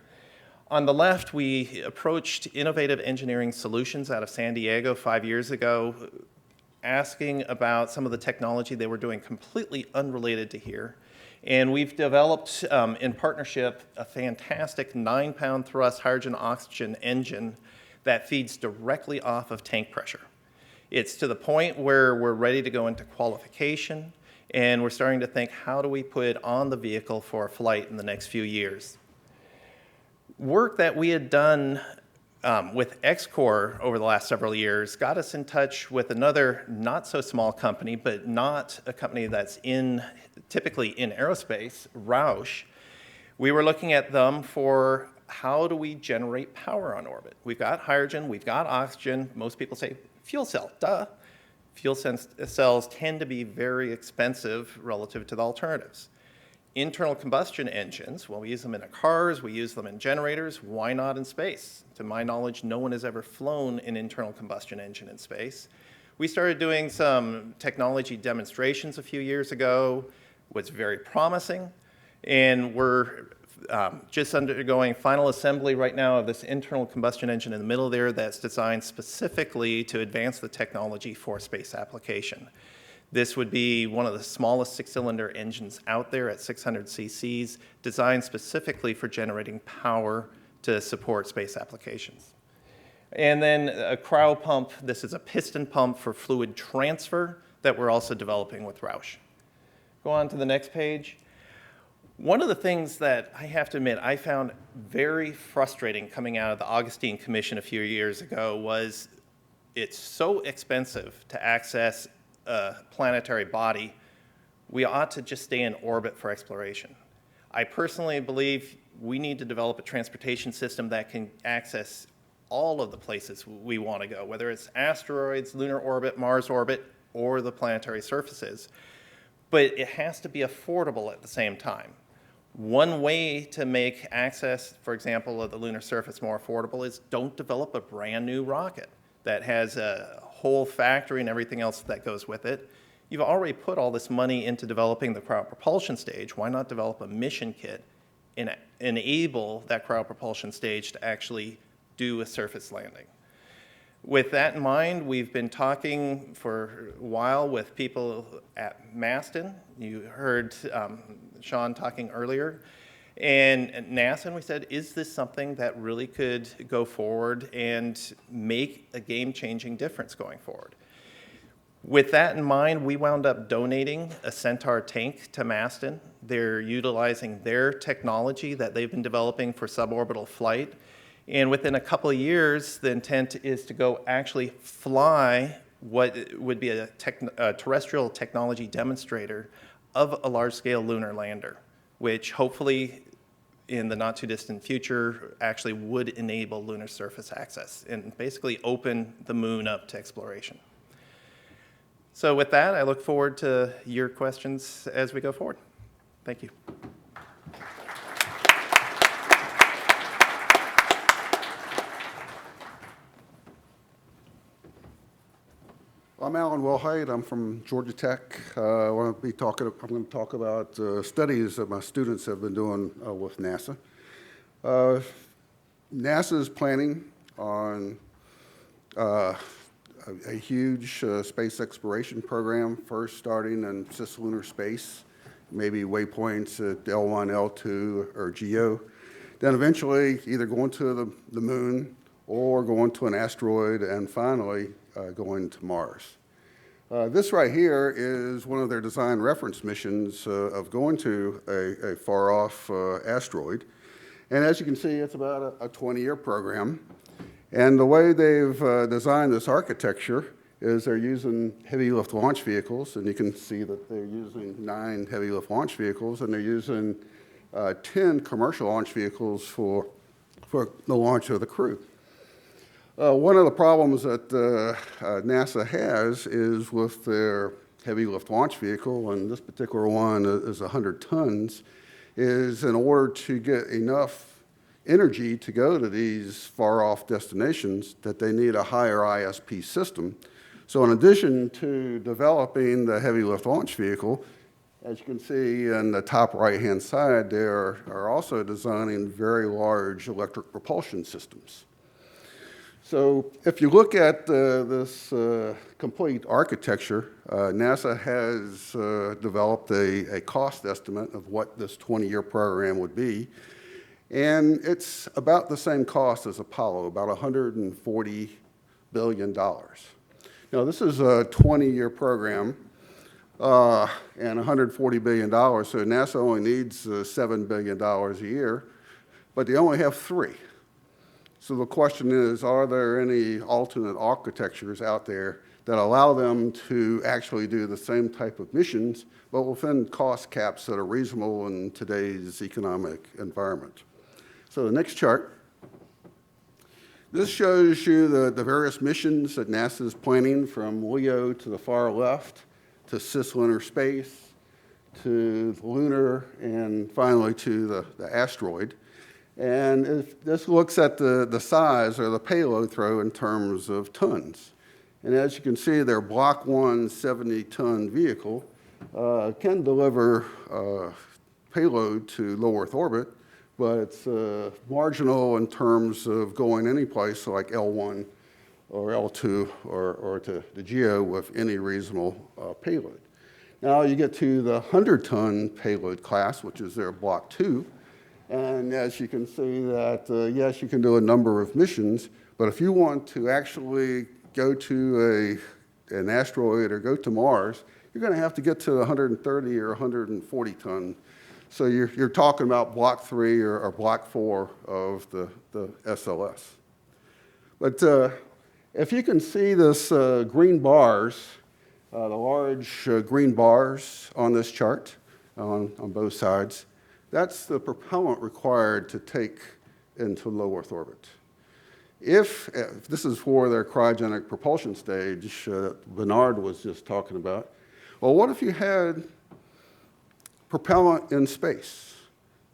On the left, we approached Innovative Engineering Solutions out of San Diego 5 years ago, asking about some of the technology they were doing completely unrelated to here. And we've developed, in partnership, a fantastic 9-pound thrust hydrogen-oxygen engine that feeds directly off of tank pressure. It's to the point where we're ready to go into qualification, and we're starting to think, how do we put it on the vehicle for a flight in the next few years? Work that we had done with XCOR over the last several years got us in touch with another not-so-small company, but not a company that's typically in aerospace, Roush. We were looking at them for how do we generate power on orbit? We've got hydrogen, we've got oxygen. Most people say, fuel cell, duh. Fuel cells tend to be very expensive relative to the alternatives. Internal combustion engines, well, we use them in cars, we use them in generators. Why not in space? To my knowledge, no one has ever flown an internal combustion engine in space. We started doing some technology demonstrations a few years ago, was very promising, and we're just undergoing final assembly right now of this internal combustion engine in the middle there that's designed specifically to advance the technology for space application. This would be one of the smallest 6-cylinder engines out there at 600 cc's, designed specifically for generating power to support space applications. And then a cryo pump. This is a piston pump for fluid transfer that we're also developing with Roush. Go on to the next page. One of the things that I have to admit I found very frustrating coming out of the Augustine Commission a few years ago was it's so expensive to access a planetary body, we ought to just stay in orbit for exploration. I personally believe we need to develop a transportation system that can access all of the places we want to go, whether it's asteroids, lunar orbit, Mars orbit, or the planetary surfaces. But it has to be affordable at the same time. One way to make access, for example, of the lunar surface more affordable is don't develop a brand new rocket that has a whole factory and everything else that goes with it. You've already put all this money into developing the cryopropulsion stage. Why not develop a mission kit and enable that cryopropulsion stage to actually do a surface landing? With that in mind, we've been talking for a while with people at Maston. You heard Sean talking earlier. And at NASA, and we said, is this something that really could go forward and make a game-changing difference going forward? With that in mind, we wound up donating a Centaur tank to Maston. They're utilizing their technology that they've been developing for suborbital flight. And within a couple of years, the intent is to go actually fly what would be a terrestrial technology demonstrator of a large-scale lunar lander, which hopefully in the not-too-distant future actually would enable lunar surface access and basically open the moon up to exploration. So with that, I look forward to your questions as we go forward. Thank you. I'm Alan Wilhite. I'm from Georgia Tech. I'm going to talk about studies that my students have been doing with NASA. NASA is planning on a huge space exploration program, first starting in cislunar space, maybe waypoints at L1, L2, or GEO. Then eventually either going to the moon or going to an asteroid, and finally going to Mars. This right here is one of their design reference missions of going to a far-off asteroid. And as you can see, it's about a 20-year program. And the way they've designed this architecture is they're using heavy lift launch vehicles, and you can see that they're using 9 heavy lift launch vehicles, and they're using 10 commercial launch vehicles for the launch of the crew. One of the problems that NASA has is with their heavy lift launch vehicle, and this particular one is 100 tons, is in order to get enough energy to go to these far-off destinations that they need a higher ISP system. So in addition to developing the heavy lift launch vehicle, as you can see in the top right-hand side, they are also designing very large electric propulsion systems. So if you look at this complete architecture, NASA has developed a cost estimate of what this 20-year program would be. And it's about the same cost as Apollo, about $140 billion. Now, this is a 20-year program and $140 billion, so NASA only needs $7 billion a year, but they only have 3. So the question is, are there any alternate architectures out there that allow them to actually do the same type of missions, but within cost caps that are reasonable in today's economic environment? So the next chart. This shows you the various missions that NASA is planning, from LEO to the far left, to cislunar space, to lunar, and finally to the asteroid. And if this looks at the size or the payload throw in terms of tons. And as you can see, their Block 1 70-ton vehicle can deliver payload to low Earth orbit, but it's marginal in terms of going any place like L1 or L2 or to the GEO with any reasonable payload. Now you get to the 100-ton payload class, which is their Block 2. And as you can see that, yes, you can do a number of missions, but if you want to actually go to an asteroid or go to Mars, you're going to have to get to 130 or 140 ton. So you're talking about Block 3 or Block 4 of the SLS. But if you can see this green bars, the large green bars on this chart on both sides, that's the propellant required to take into low Earth orbit. If this is for their cryogenic propulsion stage Bernard was just talking about, well, what if you had propellant in space?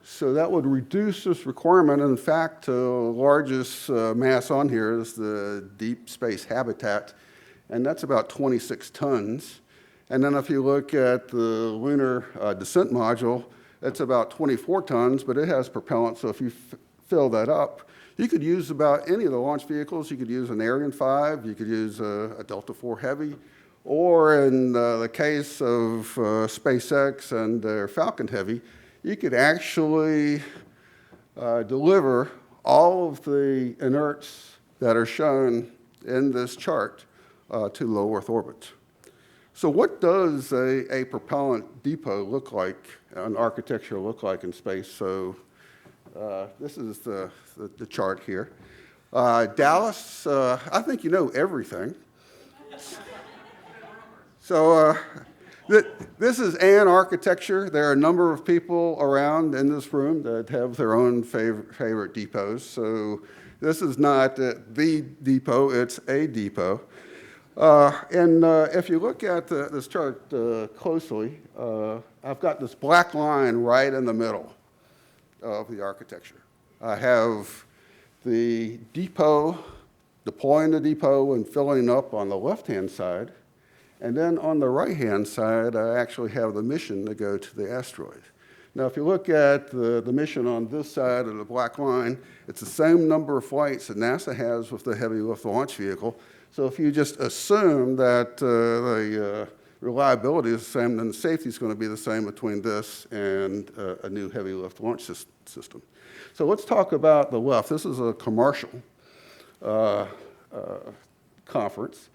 So that would reduce this requirement. In fact, the largest mass on here is the deep space habitat, and that's about 26 tons. And then if you look at the lunar descent module, it's about 24 tons, but it has propellant, so if you fill that up, you could use about any of the launch vehicles. You could use an Ariane 5, you could use a Delta IV Heavy, or in the case of SpaceX and their Falcon Heavy, you could actually deliver all of the inerts that are shown in this chart to low Earth orbit. So what does a propellant depot look like, an architecture look like in space? So this is the chart here. Dallas, I think you know everything. So this is an architecture. There are a number of people around in this room that have their own favorite depots. So this is not the depot, it's a depot. And if you look at this chart closely, I've got this black line right in the middle of the architecture. I have the depot, deploying the depot and filling up on the left-hand side. And then on the right-hand side, I actually have the mission to go to the asteroid. Now, if you look at the mission on this side of the black line, it's the same number of flights that NASA has with the heavy lift launch vehicle. So if you just assume that the reliability is the same, then the safety is going to be the same between this and a new heavy lift launch system. So let's talk about the left. This is a commercial conference.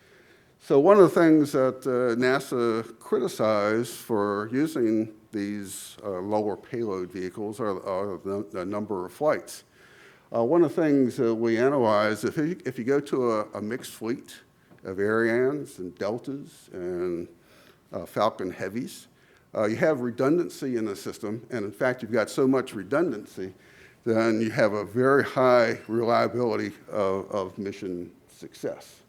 So one of the things that NASA criticized for using these lower payload vehicles are the number of flights. One of the things that we analyze, if you go to a mixed fleet of Arianes and Deltas and Falcon Heavies, you have redundancy in the system, and in fact, you've got so much redundancy, then you have a very high reliability of mission success.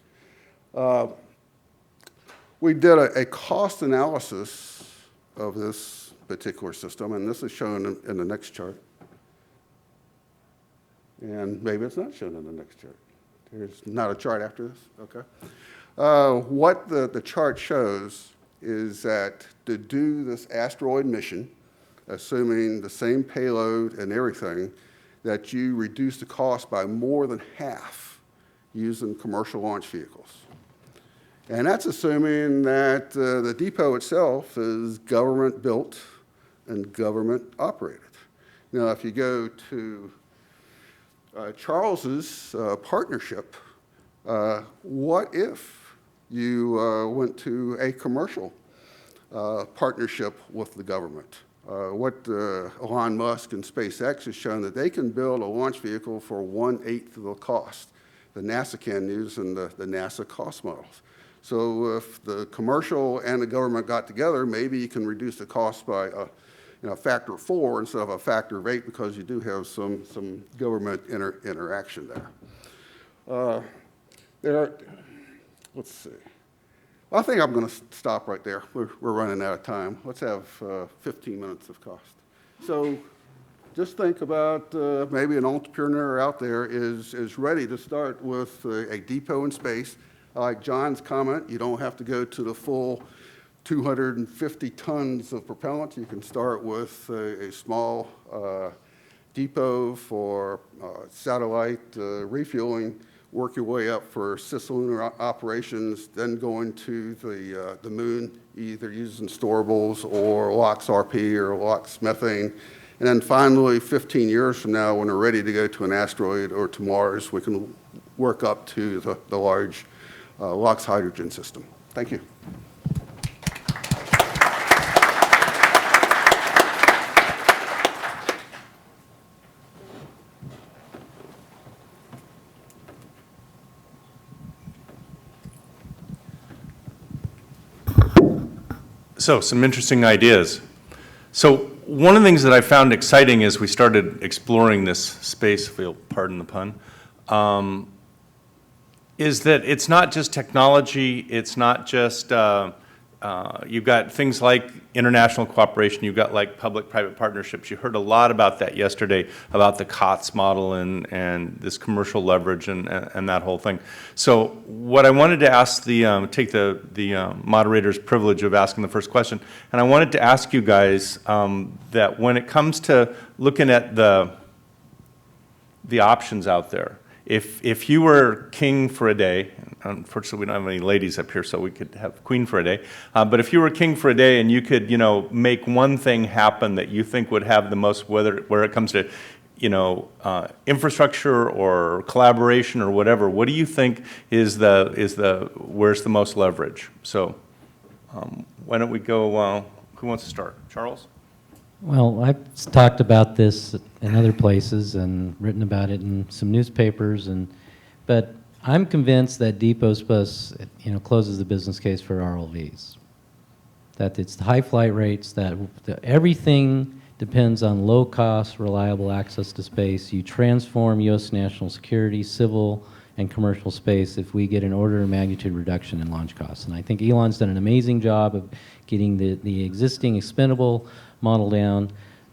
We did a cost analysis of this particular system, and this is shown in the next chart. And maybe it's not shown in the next chart. There's not a chart after this? Okay. What the chart shows is that to do this asteroid mission, assuming the same payload and everything, that you reduce the cost by more than half using commercial launch vehicles. And that's assuming that the depot itself is government built and government operated. Now, if you go to Charles's partnership, what if you went to a commercial partnership with the government? What Elon Musk and SpaceX has shown that they can build a launch vehicle for 1/8 of the cost that NASA can use in the NASA cost models. So if the commercial and the government got together, maybe you can reduce the cost by a factor of 4 instead of a factor of 8 because you do have some government interaction there. Let's see. Well, I think I'm going to stop right there. We're running out of time. Let's have 15 minutes of cost. So just think about maybe an entrepreneur out there is ready to start with a depot in space. Like John's comment, you don't have to go to the full 250 tons of propellant. You can start with a small depot for satellite refueling, work your way up for cislunar operations, then going to the moon, either using storables or LOX RP or LOX methane. And then finally, 15 years from now, when we're ready to go to an asteroid or to Mars, we can work up to the large LOX hydrogen system. Thank you. So some interesting ideas. So one of the things that I found exciting as we started exploring this space field, pardon the pun, is that it's not just technology, it's not just, you've got things like international cooperation, you've got like public-private partnerships. You heard a lot about that yesterday, about the COTS model and this commercial leverage and that whole thing. So what I wanted to ask take the moderator's privilege of asking the first question, and I wanted to ask you guys that when it comes to looking at the options out there, if you were king for a day, unfortunately we don't have any ladies up here, so we could have queen for a day. But if you were king for a day and you could, make one thing happen that you think would have the most, where it comes to, infrastructure or collaboration or whatever, what do you think is where's the most leverage? So, why don't we go? Who wants to start? Charles? Well, I've talked about this in other places and written about it in some newspapers, but I'm convinced that depots plus, closes the business case for RLVs. That it's the high flight rates, that everything depends on low-cost, reliable access to space. You transform U.S. national security, civil, and commercial space if we get an order of magnitude reduction in launch costs. And I think Elon's done an amazing job of getting the existing expendable model down,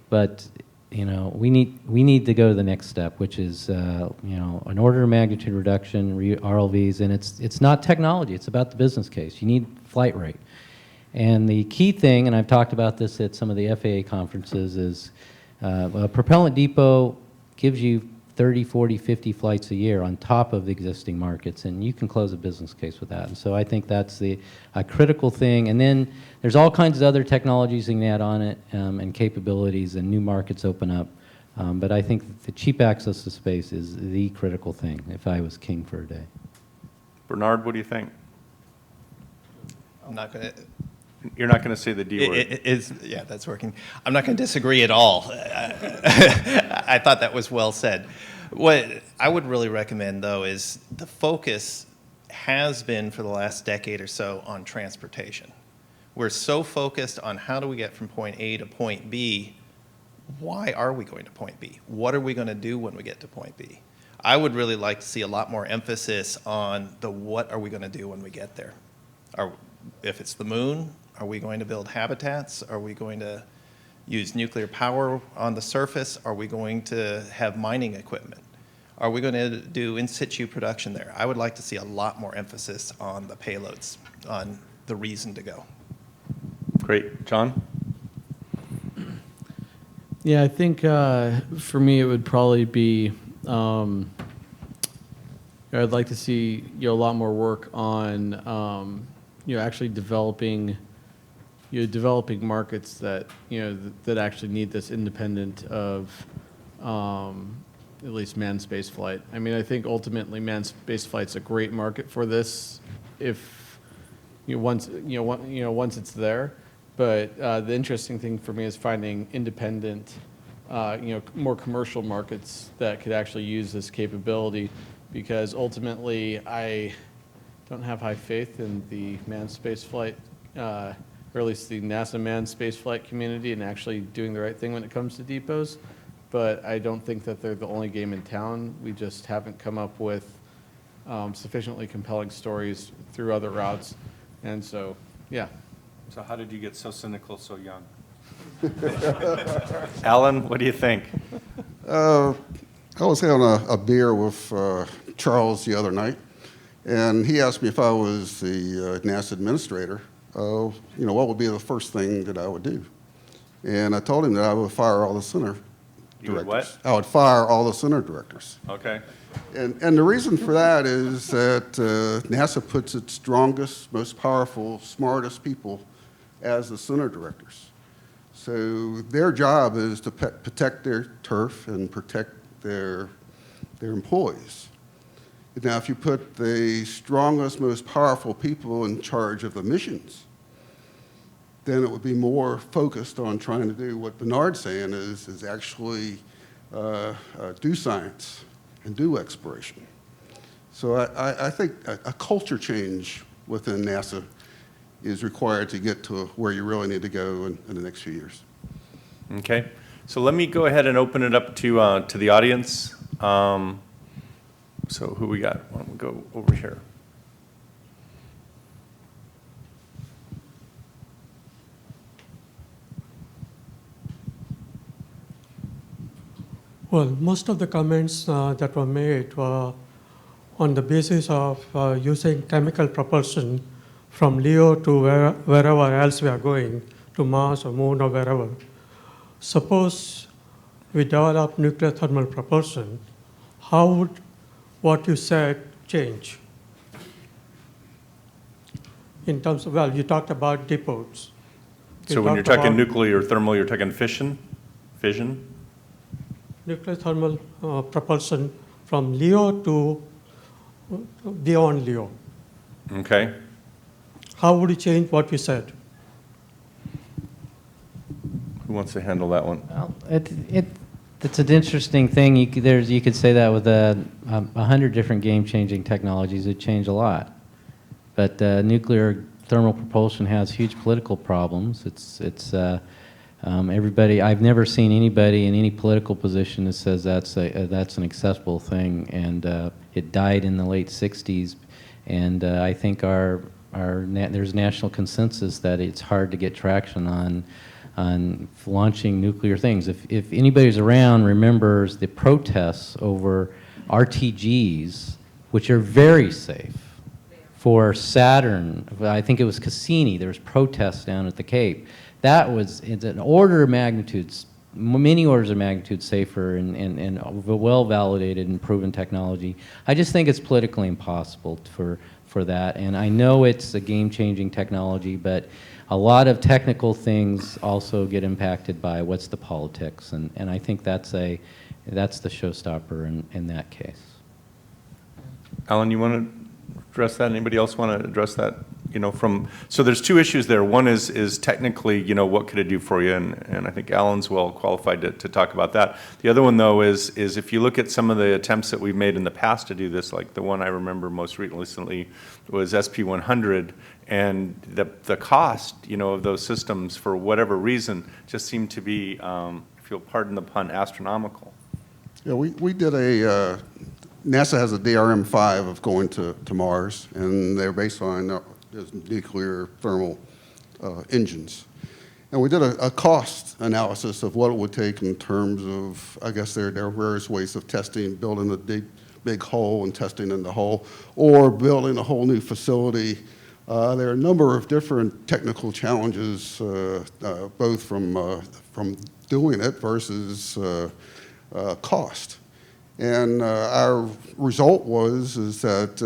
but we need to go to the next step, which is an order of magnitude reduction, RLVs, and it's not technology, it's about the business case. You need flight rate. And the key thing, and I've talked about this at some of the FAA conferences, is a propellant depot gives you 30, 40, 50 flights a year on top of the existing markets, and you can close a business case with that. And so I think that's a critical thing. And then there's all kinds of other technologies you can add on it and capabilities, and new markets open up. But I think the cheap access to space is the critical thing if I was king for a day. Bernard, what do you think? I'm not going to. You're not going to say the D word. Yeah, that's working. I'm not going to disagree at all. I thought that was well said. What I would really recommend, though, is the focus has been for the last decade or so on transportation. We're so focused on how do we get from point A to point B. Why are we going to point B? What are we going to do when we get to point B? I would really like to see a lot more emphasis on the what are we going to do when we get there. If it's the moon, are we going to build habitats? Are we going to use nuclear power on the surface? Are we going to have mining equipment? Are we going to do in situ production there? I would like to see a lot more emphasis on the payloads, on the reason to go. Great. John? Yeah, I think for me it would probably be I'd like to see a lot more work on actually developing markets that that actually need this independent of at least manned space flight. I mean, I think ultimately manned space flight's a great market for this if once it's there. But the interesting thing for me is finding independent, more commercial markets that could actually use this capability, because ultimately I don't have high faith in the manned space flight, or at least the NASA manned space flight community, and actually doing the right thing when it comes to depots. But I don't think that they're the only game in town. We just haven't come up with sufficiently compelling stories through other routes. And so, yeah. So how did you get so cynical so young? Alan, what do you think? I was having a beer with Charles the other night, and he asked me if I was the NASA administrator, what would be the first thing that I would do? And I told him that I would fire all the center directors. You would what? I would fire all the center directors. Okay. And the reason for that is that NASA puts its strongest, most powerful, smartest people as the center directors. So their job is to protect their turf and protect their employees. Now, if you put the strongest, most powerful people in charge of the missions, then it would be more focused on trying to do what Bernard's saying is actually do science and do exploration. So I think a culture change within NASA is required to get to where you really need to go in the next few years. Okay. So let me go ahead and open it up to the audience. So who we got? Why don't we go over here? Well, most of the comments that were made were on the basis of using chemical propulsion from LEO to wherever else we are going, to Mars or Moon or wherever. Suppose we develop nuclear thermal propulsion, how would what you said change? In terms of, well, you talked about depots. You So when you're talked talking about nuclear thermal, you're talking fission? Fission? nuclear thermal propulsion from LEO to beyond LEO. Okay. How would you change what you said? Who wants to handle that one? Well, it's an interesting thing. You could say that with 100 different game-changing technologies, it changed a lot. But nuclear thermal propulsion has huge political problems. Everybody. I've never seen anybody in any political position that says that's an acceptable thing. And it died in the late '60s. And I think there's national consensus that it's hard to get traction on launching nuclear things. If anybody who's around remembers the protests over RTGs, which are very safe, for Saturn, I think it was Cassini, there was protests down at the Cape. It's an order of magnitudes, many orders of magnitude safer and well-validated and proven technology. I just think it's politically impossible for that. And I know it's a game-changing technology, but a lot of technical things also get impacted by what's the politics. And I think that's the showstopper in that case. Alan, you want to address that? Anybody else want to address that? So there's two issues there. One is technically, what could it do for you? And I think Alan's well qualified to talk about that. The other one, though, is if you look at some of the attempts that we've made in the past to do this, like the one I remember most recently was SP100, and the cost, of those systems for whatever reason just seemed to be, if you'll pardon the pun, astronomical. Yeah, we did NASA has a DRM-5 of going to Mars, and they're based on nuclear thermal engines. And we did a cost analysis of what it would take in terms of, I guess there are various ways of testing, building a big hole and testing in the hole, or building a whole new facility. There are a number of different technical challenges, both from doing it versus cost. And our result is that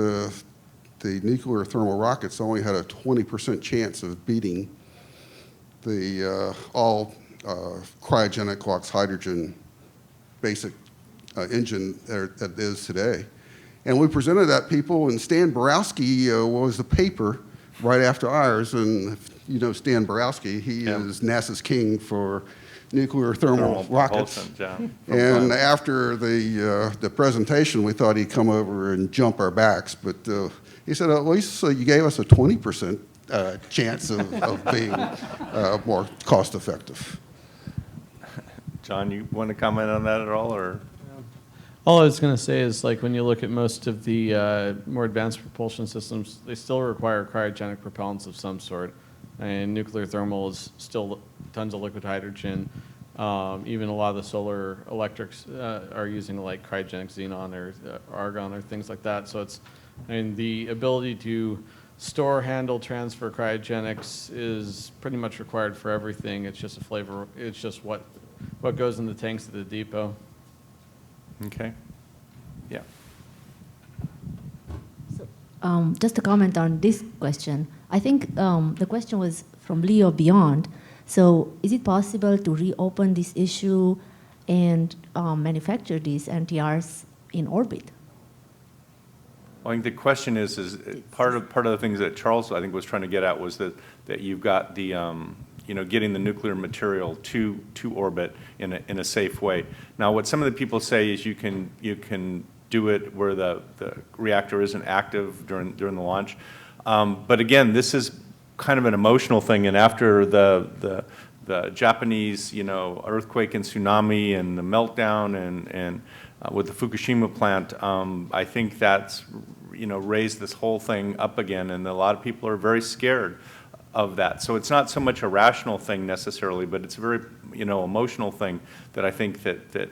the nuclear thermal rockets only had a 20% chance of beating the all cryogenic LOX hydrogen basic engine that is today. And we presented that to people, and Stan Borowski was the paper right after ours. And if you know Stan Borowski, he is NASA's king for nuclear thermal rockets. And after the presentation, we thought he'd come over and jump our backs, but he said, at least you gave us a 20% chance of being more cost effective. John, you want to comment on that at all, or? All I was going to say is, like, when you look at most of the more advanced propulsion systems, they still require cryogenic propellants of some sort. And nuclear thermal is still tons of liquid hydrogen. Even a lot of the solar electrics are using like cryogenic xenon or argon or things like that. So the ability to store, handle, transfer cryogenics is pretty much required for everything. It's just a flavor. It's just what goes in the tanks at the depot. Okay. Yeah. Just to comment on this question, I think the question was from Leo beyond. So is it possible to reopen this issue and manufacture these NTRs in orbit? Well, I think the question is part of the things that Charles, I think, was trying to get at was that you've got the getting the nuclear material to orbit in a safe way. Now, what some of the people say is you can do it where the reactor isn't active during the launch. But again, this is kind of an emotional thing, and after the Japanese earthquake and tsunami and the meltdown and with the Fukushima plant, I think that's raised this whole thing up again, and a lot of people are very scared of that. So it's not so much a rational thing necessarily, but it's a very emotional thing that I think that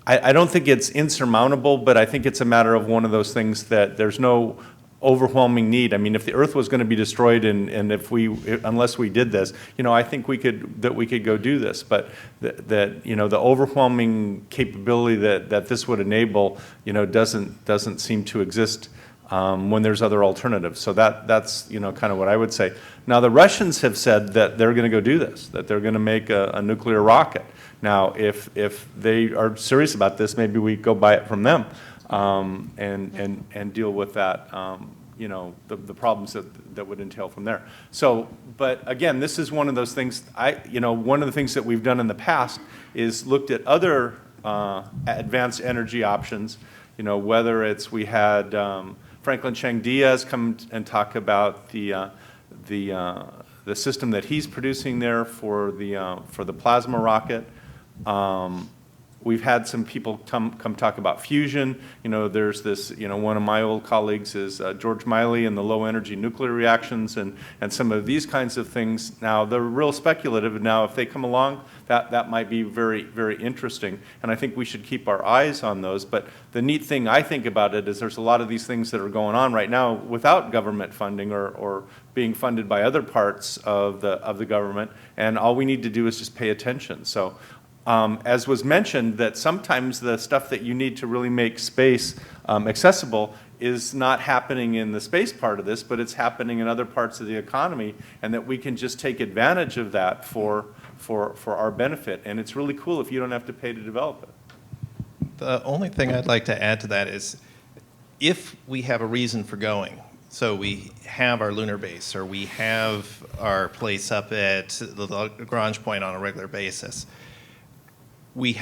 I don't think it's insurmountable, but I think it's a matter of one of those things that there's no overwhelming need. I mean, if the Earth was going to be destroyed, and unless we did this, I think we could go do this. But that the overwhelming capability that this would enable, doesn't seem to exist when there's other alternatives. So that's kind of what I would say. Now the Russians have said that they're going to go do this, that they're going to make a nuclear rocket. Now, if they are serious about this, maybe we go buy it from them. And deal with that, the problems that would entail from there. So, but again, this is one of those things. One of the things that we've done in the past is looked at other advanced energy options. Whether it's we had Franklin Chang Diaz come and talk about the system that he's producing there for the plasma rocket. We've had some people come talk about fusion. There's this, one of my old colleagues is George Miley and the low energy nuclear reactions and some of these kinds of things. Now, they're real speculative. Now, if they come along, that might be very, very interesting. And I think we should keep our eyes on those. But the neat thing I think about it is there's a lot of these things that are going on right now without government funding or being funded by other parts of the government. And all we need to do is just pay attention. So. As was mentioned, that sometimes the stuff that you need to really make space accessible is not happening in the space part of this, but it's happening in other parts of the economy, and that we can just take advantage of that for our benefit. And it's really cool if you don't have to pay to develop it. The only thing I'd like to add to that is if we have a reason for going, so we have our lunar base or we have our place up at the Lagrange point on a regular basis, we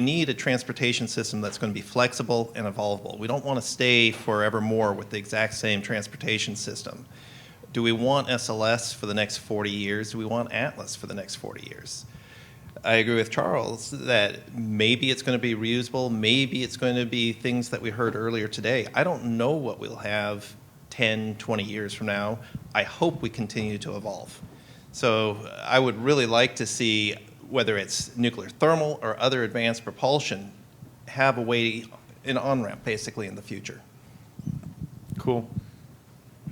need a transportation system that's going to be flexible and evolvable. We don't want to stay forevermore with the exact same transportation system. Do we want SLS for the next 40 years? Do we want Atlas for the next 40 years? I agree with Charles that maybe it's going to be reusable, maybe it's going to be things that we heard earlier today. I don't know what we'll have 10, 20 years from now. I hope we continue to evolve. So I would really like to see whether it's nuclear thermal or other advanced propulsion, have a way, an on-ramp basically in the future. Cool.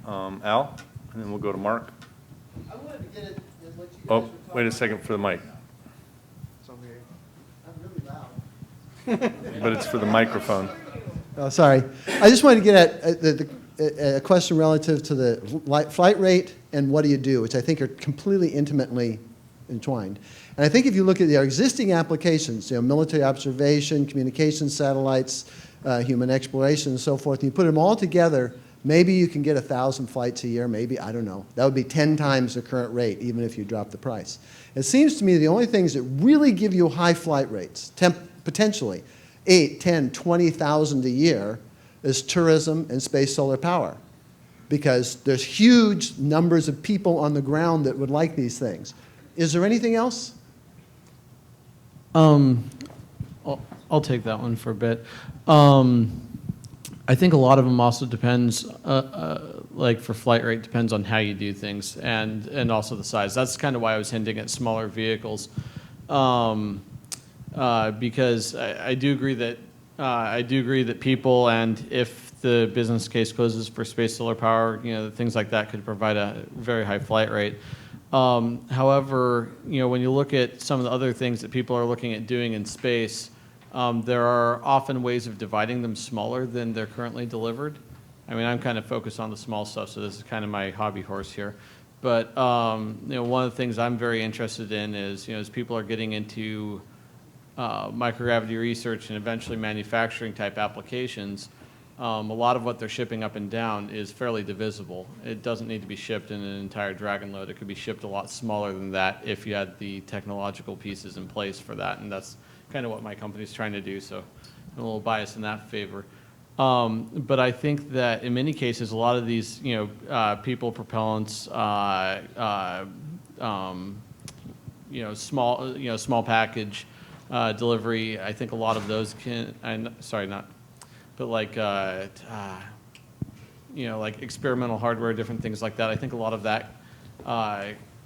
Al, and then we'll go to Mark. I wanted to get it in what you guys Oh, were talking wait a second for the mic. I'm really loud. But it's for the microphone. Oh, sorry. I just wanted to get at a question relative to the flight rate and what do you do, which I think are completely intimately entwined. And I think if you look at our existing applications, military observation, communication satellites, human exploration, and so forth, and you put them all together, maybe you can get 1,000 flights a year, maybe, I don't know. That would be 10 times the current rate, even if you drop the price. It seems to me the only things that really give you high flight rates, potentially 8, 10, 20,000 a year, is tourism and space solar power. Because there's huge numbers of people on the ground that would like these things. Is there anything else? I'll take that one for a bit. I think a lot of them also depends, like for flight rate, depends on how you do things and also the size. That's kind of why I was hinting at smaller vehicles, because I do agree that people, and if the business case closes for space solar power, things like that could provide a very high flight rate. However, when you look at some of the other things that people are looking at doing in space, there are often ways of dividing them smaller than they're currently delivered. I mean, I'm kind of focused on the small stuff, so this is kind of my hobby horse here. But one of the things I'm very interested in is, as people are getting into microgravity research and eventually manufacturing type applications, a lot of what they're shipping up and down is fairly divisible. It doesn't need to be shipped in an entire Dragon load. It could be shipped a lot smaller than that if you had the technological pieces in place for that, and that's kind of what my company's trying to do, so I'm a little biased in that favor. But I think that in many cases, a lot of these, people, propellants, small package delivery, I think a lot of those like experimental hardware, different things like that. I think a lot of that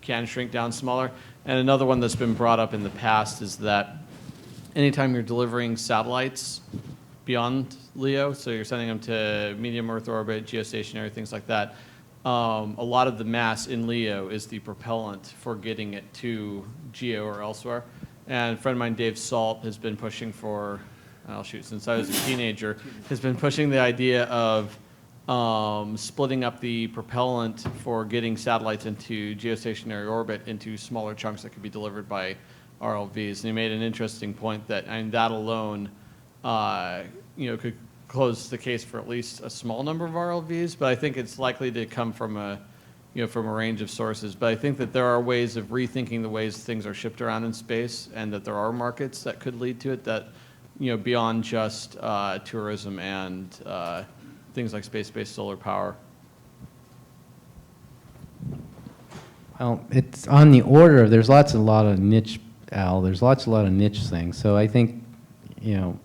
can shrink down smaller. And another one that's been brought up in the past is that anytime you're delivering satellites, beyond LEO, so you're sending them to medium Earth orbit, geostationary, things like that. A lot of the mass in LEO is the propellant for getting it to GEO or elsewhere. And a friend of mine, Dave Salt, has been pushing for, since I was a teenager, has been pushing the idea of splitting up the propellant for getting satellites into geostationary orbit into smaller chunks that could be delivered by RLVs. And he made an interesting point that, that alone, could close the case for at least a small number of RLVs, but I think it's likely to come from a range of sources. But I think that there are ways of rethinking the ways things are shipped around in space, and that there are markets that could lead to it that, beyond just tourism and things like space-based solar power. Well, it's on the order of, there's a lot of niche, Al, there's a lot of niche things. So I think,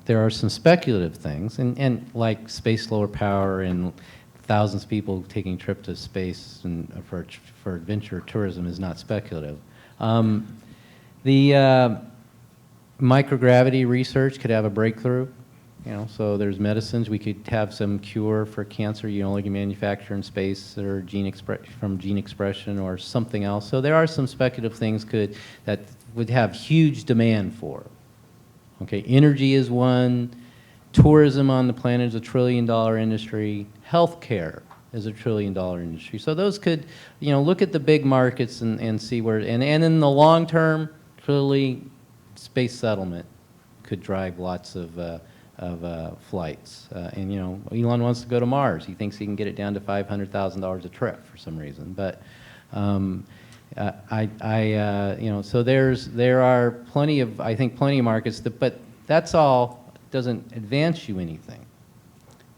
there are some speculative things, and like space solar power and thousands of people taking a trip to space and for adventure tourism is not speculative. The microgravity research could have a breakthrough. So there's medicines. We could have some cure for cancer you only can manufacture in space, or from gene expression or something else. So there are some speculative things that would have huge demand for. Okay, energy is one. Tourism on the planet is $1 trillion industry. Healthcare is $1 trillion industry. So those could, look at the big markets and see where, and in the long term, clearly, space settlement could drive lots of flights. And Elon wants to go to Mars. He thinks he can get it down to $500,000 a trip for some reason. But so there are plenty of markets, but that's all doesn't advance you anything.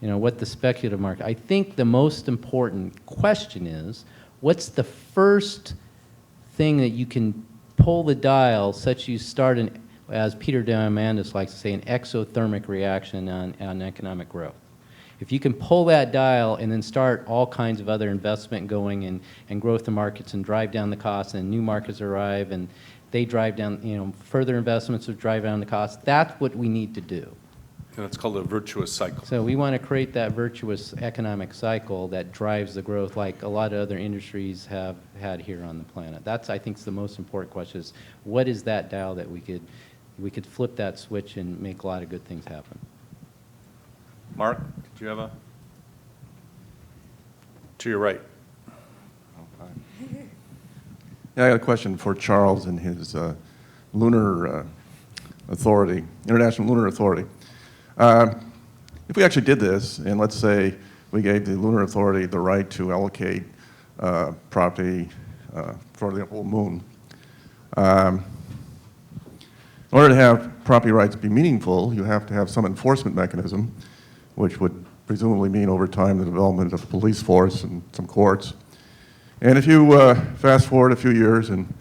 What the speculative market. I think the most important question is, what's the first thing that you can pull the dial such you start as Peter Diamandis likes to say, an exothermic reaction on economic growth. If you can pull that dial and then start all kinds of other investment going and growth in markets and drive down the costs, and new markets arrive and they drive down, further investments would drive down the costs, that's what we need to do. And it's called a virtuous cycle. So we want to create that virtuous economic cycle that drives the growth like a lot of other industries have had here on the planet. That's, I think, is the most important question, is what is that dial that we could flip that switch and make a lot of good things happen. Mark, did you have a? To your right. Yeah, I got a question for Charles and his lunar authority, International Lunar Authority. If we actually did this, and let's say we gave the Lunar Authority the right to allocate property for the whole moon, in order to have property rights be meaningful, you have to have some enforcement mechanism, which would presumably mean over time the development of a police force and some courts. And if you fast forward a few years and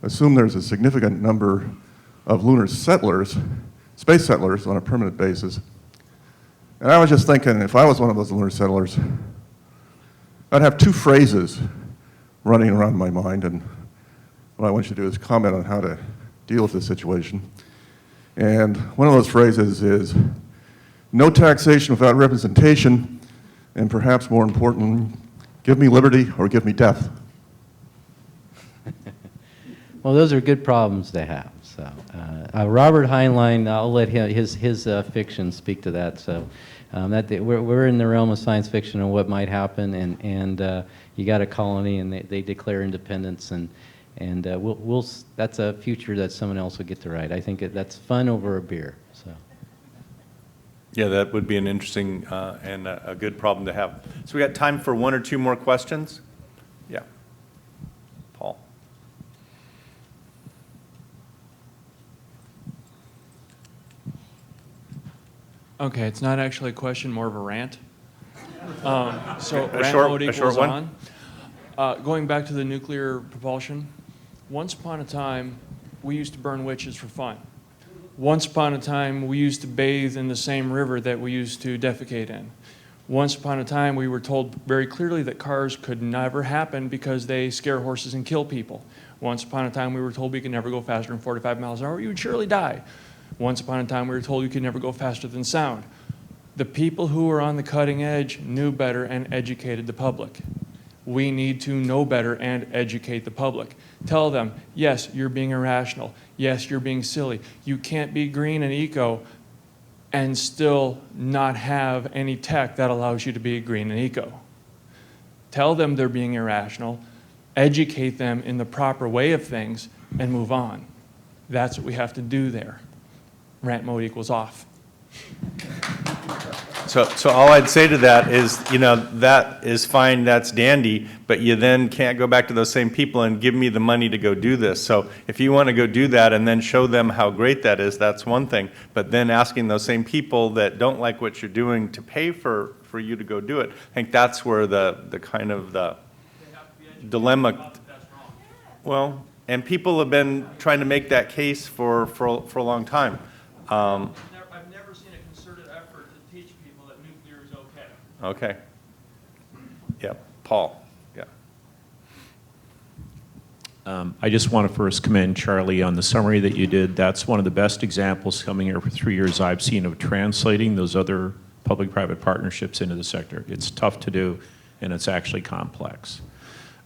assume there's a significant number of lunar settlers, space settlers on a permanent basis, and I was just thinking, if I was one of those lunar settlers, I'd have two phrases running around in my mind, and what I want you to do is comment on how to deal with this situation. And one of those phrases is, no taxation without representation, and perhaps more important, give me liberty or give me death. Well, those are good problems to have. So, Robert Heinlein, I'll let his fiction speak to that. So, we're in the realm of science fiction and what might happen, and you got a colony, and they declare independence, and that's a future that someone else will get to write. I think that's fun over a beer. So. Yeah, that would be an interesting and a good problem to have. So we got time for one or two more questions. Yeah, Paul. Okay, it's not actually a question, more of a rant. So A rant short- mode a equals short one? on. Going back to the nuclear propulsion, once upon a time, we used to burn witches for fun. Once upon a time, we used to bathe in the same river that we used to defecate in. Once upon a time, we were told very clearly that cars could never happen because they scare horses and kill people. Once upon a time, we were told we could never go faster than 45 miles an hour, you would surely die. Once upon a time, we were told you could never go faster than sound. The people who were on the cutting edge knew better and educated the public. We need to know better and educate the public. Tell them, yes, you're being irrational. Yes, you're being silly. You can't be green and eco and still not have any tech that allows you to be green and eco. Tell them they're being irrational, educate them in the proper way of things, and move on. That's what we have to do there. Rant mode equals off. So all I'd say to that is, that is fine, that's dandy, but you then can't go back to those same people and give me the money to go do this. So if you want to go do that and then show them how great that is, that's one thing. But then asking those same people that don't like what you're doing to pay for you to go do it, I think that's where the kind of the dilemma. Well, and people have been trying to make that case for a long time. I've never seen a concerted effort to teach people that nuclear is okay. Okay. Yeah, Paul. Yeah. I just want to first commend Charlie on the summary that you did. That's one of the best examples coming here for 3 years I've seen of translating those other public-private partnerships into the sector. It's tough to do, and it's actually complex.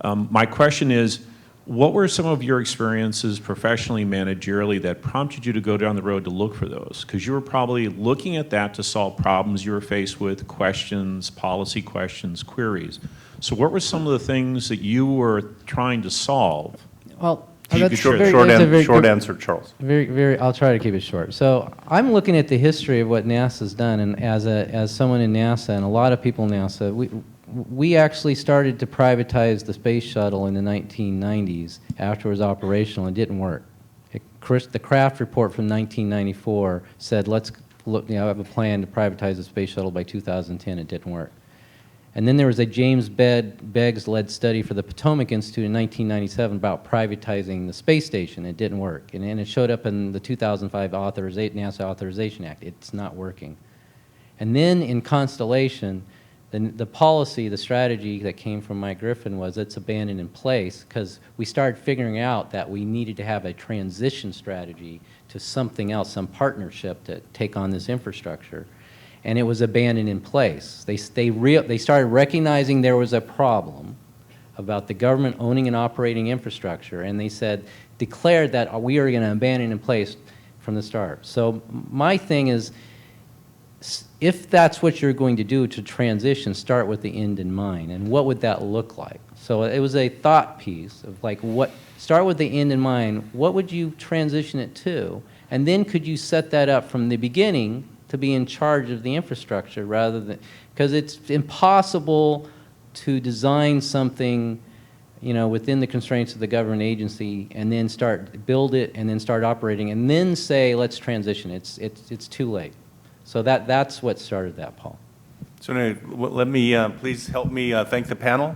My question is, what were some of your experiences professionally, managerially, that prompted you to go down the road to look for those? Because you were probably looking at that to solve problems you were faced with, questions, policy questions, queries. So what were some of the things that you were trying to solve? Well, Short answer, Charles. I'll try to keep it short. So I'm looking at the history of what NASA's done, and as someone in NASA and a lot of people in NASA, we actually started to privatize the space shuttle in the 1990s after it was operational and didn't work. The Kraft report from 1994 said, let's look, have a plan to privatize the space shuttle by 2010. It didn't work. And then there was a James Beggs-led study for the Potomac Institute in 1997 about privatizing the space station. It didn't work. And it showed up in the 2005 NASA Authorization Act. It's not working. And then in Constellation, the policy, the strategy that came from Mike Griffin was it's abandoned in place because we started figuring out that we needed to have a transition strategy to something else, some partnership to take on this infrastructure. And it was abandoned in place. They started recognizing there was a problem about the government owning and operating infrastructure, and they declared that we are going to abandon in place from the start. So my thing is, if that's what you're going to do to transition, start with the end in mind, and what would that look like? So it was a thought piece of like, start with the end in mind, what would you transition it to? And then could you set that up from the beginning to be in charge of the infrastructure rather than, because it's impossible to design something, within the constraints of the government agency and then build it and then start operating and then say, let's transition. It's too late. So that's what started that, Paul. So let me, please help me thank the panel.